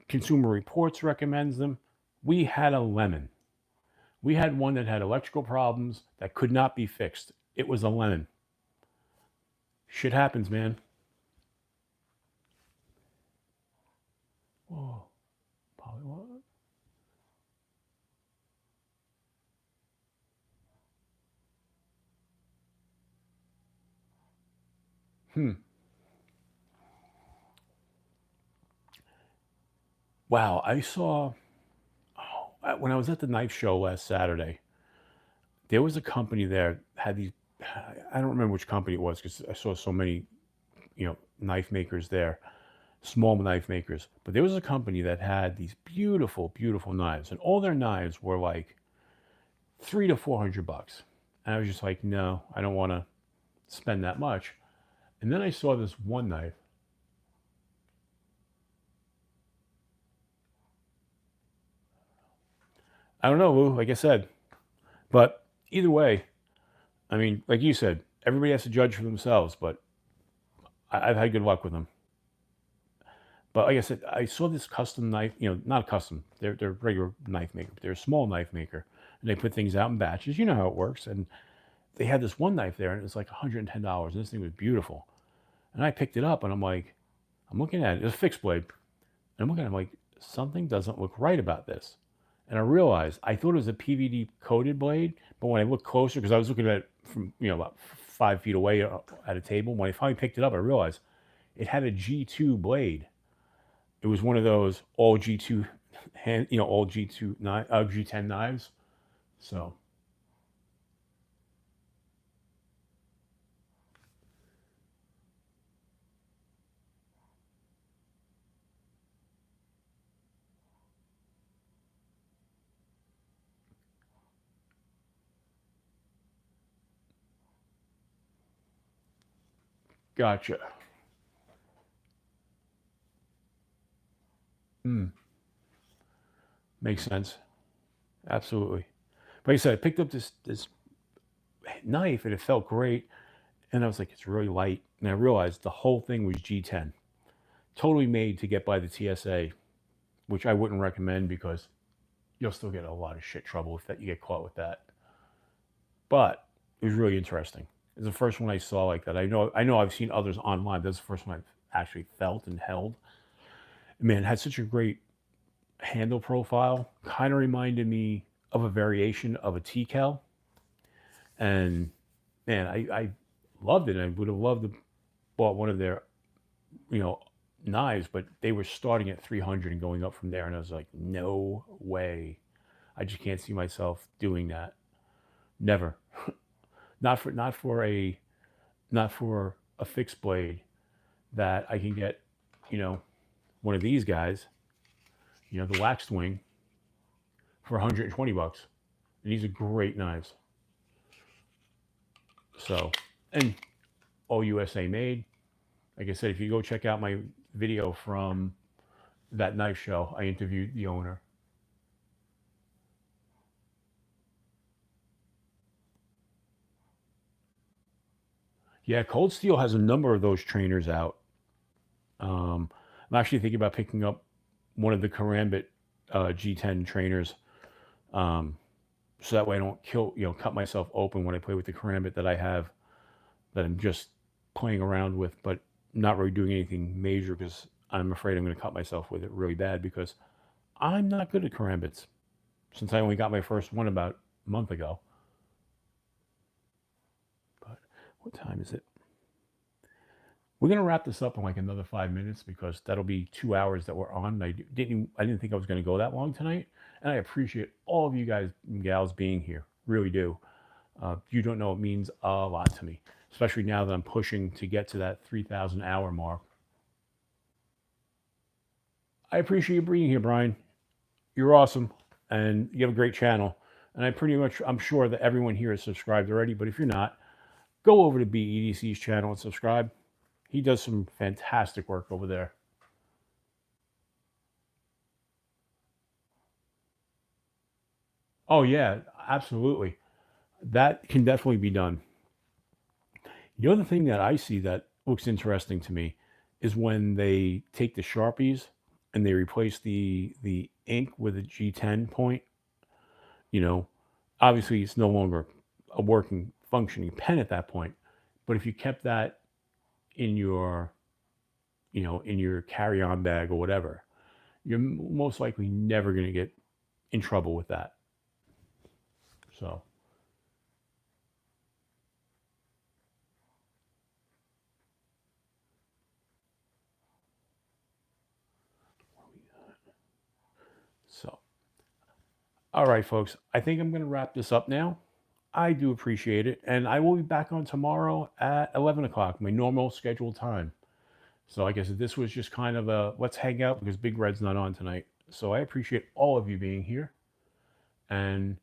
Consumer Reports recommends them. We had a lemon. We had one that had electrical problems that could not be fixed. It was a lemon. Shit happens, man. Whoa. Probably what? Wow, I saw when I was at the knife show last Saturday, there was a company there had these. I don't remember which company it was because I saw so many, knife makers there, small knife makers. But there was a company that had these beautiful, beautiful knives, and all their knives were like $300 to $400. And I was just like, no, I don't want to spend that much. And then I saw this one knife. I don't know, Lou, like I said, but either way, I mean, like you said, everybody has to judge for themselves, but I've had good luck with them. But like I said, I saw this custom knife, not custom, they're regular knife maker, but they're a small knife maker, and they put things out in batches. You know how it works. And they had this one knife there, and it was like $110, and this thing was beautiful. And I picked it up, and I'm looking at it, it's a fixed blade, and I'm looking at it, I'm like, something doesn't look right about this. And I realized I thought it was a PVD coated blade, but when I looked closer, because I was looking at it from about 5 feet away at a table, when I finally picked it up, I realized it had a G2 blade. It was one of those all G2 hand, all G2 G10 knives. So gotcha. Makes sense. Absolutely. But like I said, I picked up this knife and it felt great. And I was like, it's really light. And I realized the whole thing was G10. Totally made to get by the TSA, which I wouldn't recommend because you'll still get a lot of shit trouble if that you get caught with that. But it was really interesting. It's the first one I saw like that. I know I've seen others online. That's the first one I've actually felt and held. Man, it had such a great handle profile. Kind of reminded me of a variation of a T-Cal. And man, I loved it. I would have loved to bought one of their, knives, but they were starting at 300 and going up from there. And I was like, no way. I just can't see myself doing that. Never. not for a fixed blade that I can get, one of these guys, the Waxwing, for $120. And these are great knives. So, and all USA made. Like I said, if you go check out my video from that knife show, I interviewed the owner. Yeah, Cold Steel has a number of those trainers out. I'm actually thinking about picking up one of the Karambit G10 trainers, so that way I don't cut myself open when I play with the Karambit that I have, that I'm just playing around with, but not really doing anything major because I'm afraid I'm going to cut myself with it really bad because I'm not good at Karambits since I only got my first one about a month ago. But what time is it? We're going to wrap this up in like another 5 minutes because that'll be 2 hours that we're on. I didn't think I was going to go that long tonight, and I appreciate all of you guys and gals being here. Really do. You don't know, it means a lot to me, especially now that I'm pushing to get to that 3,000 hour mark. I appreciate you being here, Brian. You're awesome, and you have a great channel. And I'm sure that everyone here is subscribed already, but if you're not, go over to BEDC's channel and subscribe. He does some fantastic work over there. Oh, yeah, absolutely. That can definitely be done. The other thing that I see that looks interesting to me is when they take the Sharpies and they replace the ink with a G10 point. Obviously it's no longer a working, functioning pen at that point. But if you kept that in your, in your carry-on bag or whatever, you're most likely never going to get in trouble with that. So. All right, folks. I think I'm going to wrap this up now. I do appreciate it. And I will be back on tomorrow at 11 o'clock, my normal scheduled time. So I guess this was just kind of a let's hang out because Big Red's not on tonight. So I appreciate all of you being here. And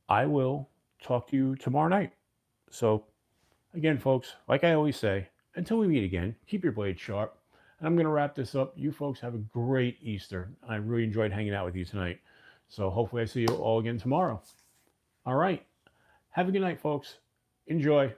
I will talk to you tomorrow night. So again, folks, like I always say, until we meet again, keep your blade sharp. And I'm going to wrap this up. You folks have a great Easter. I really enjoyed hanging out with you tonight. So hopefully I see you all again tomorrow. All right. Have a good night, folks. Enjoy.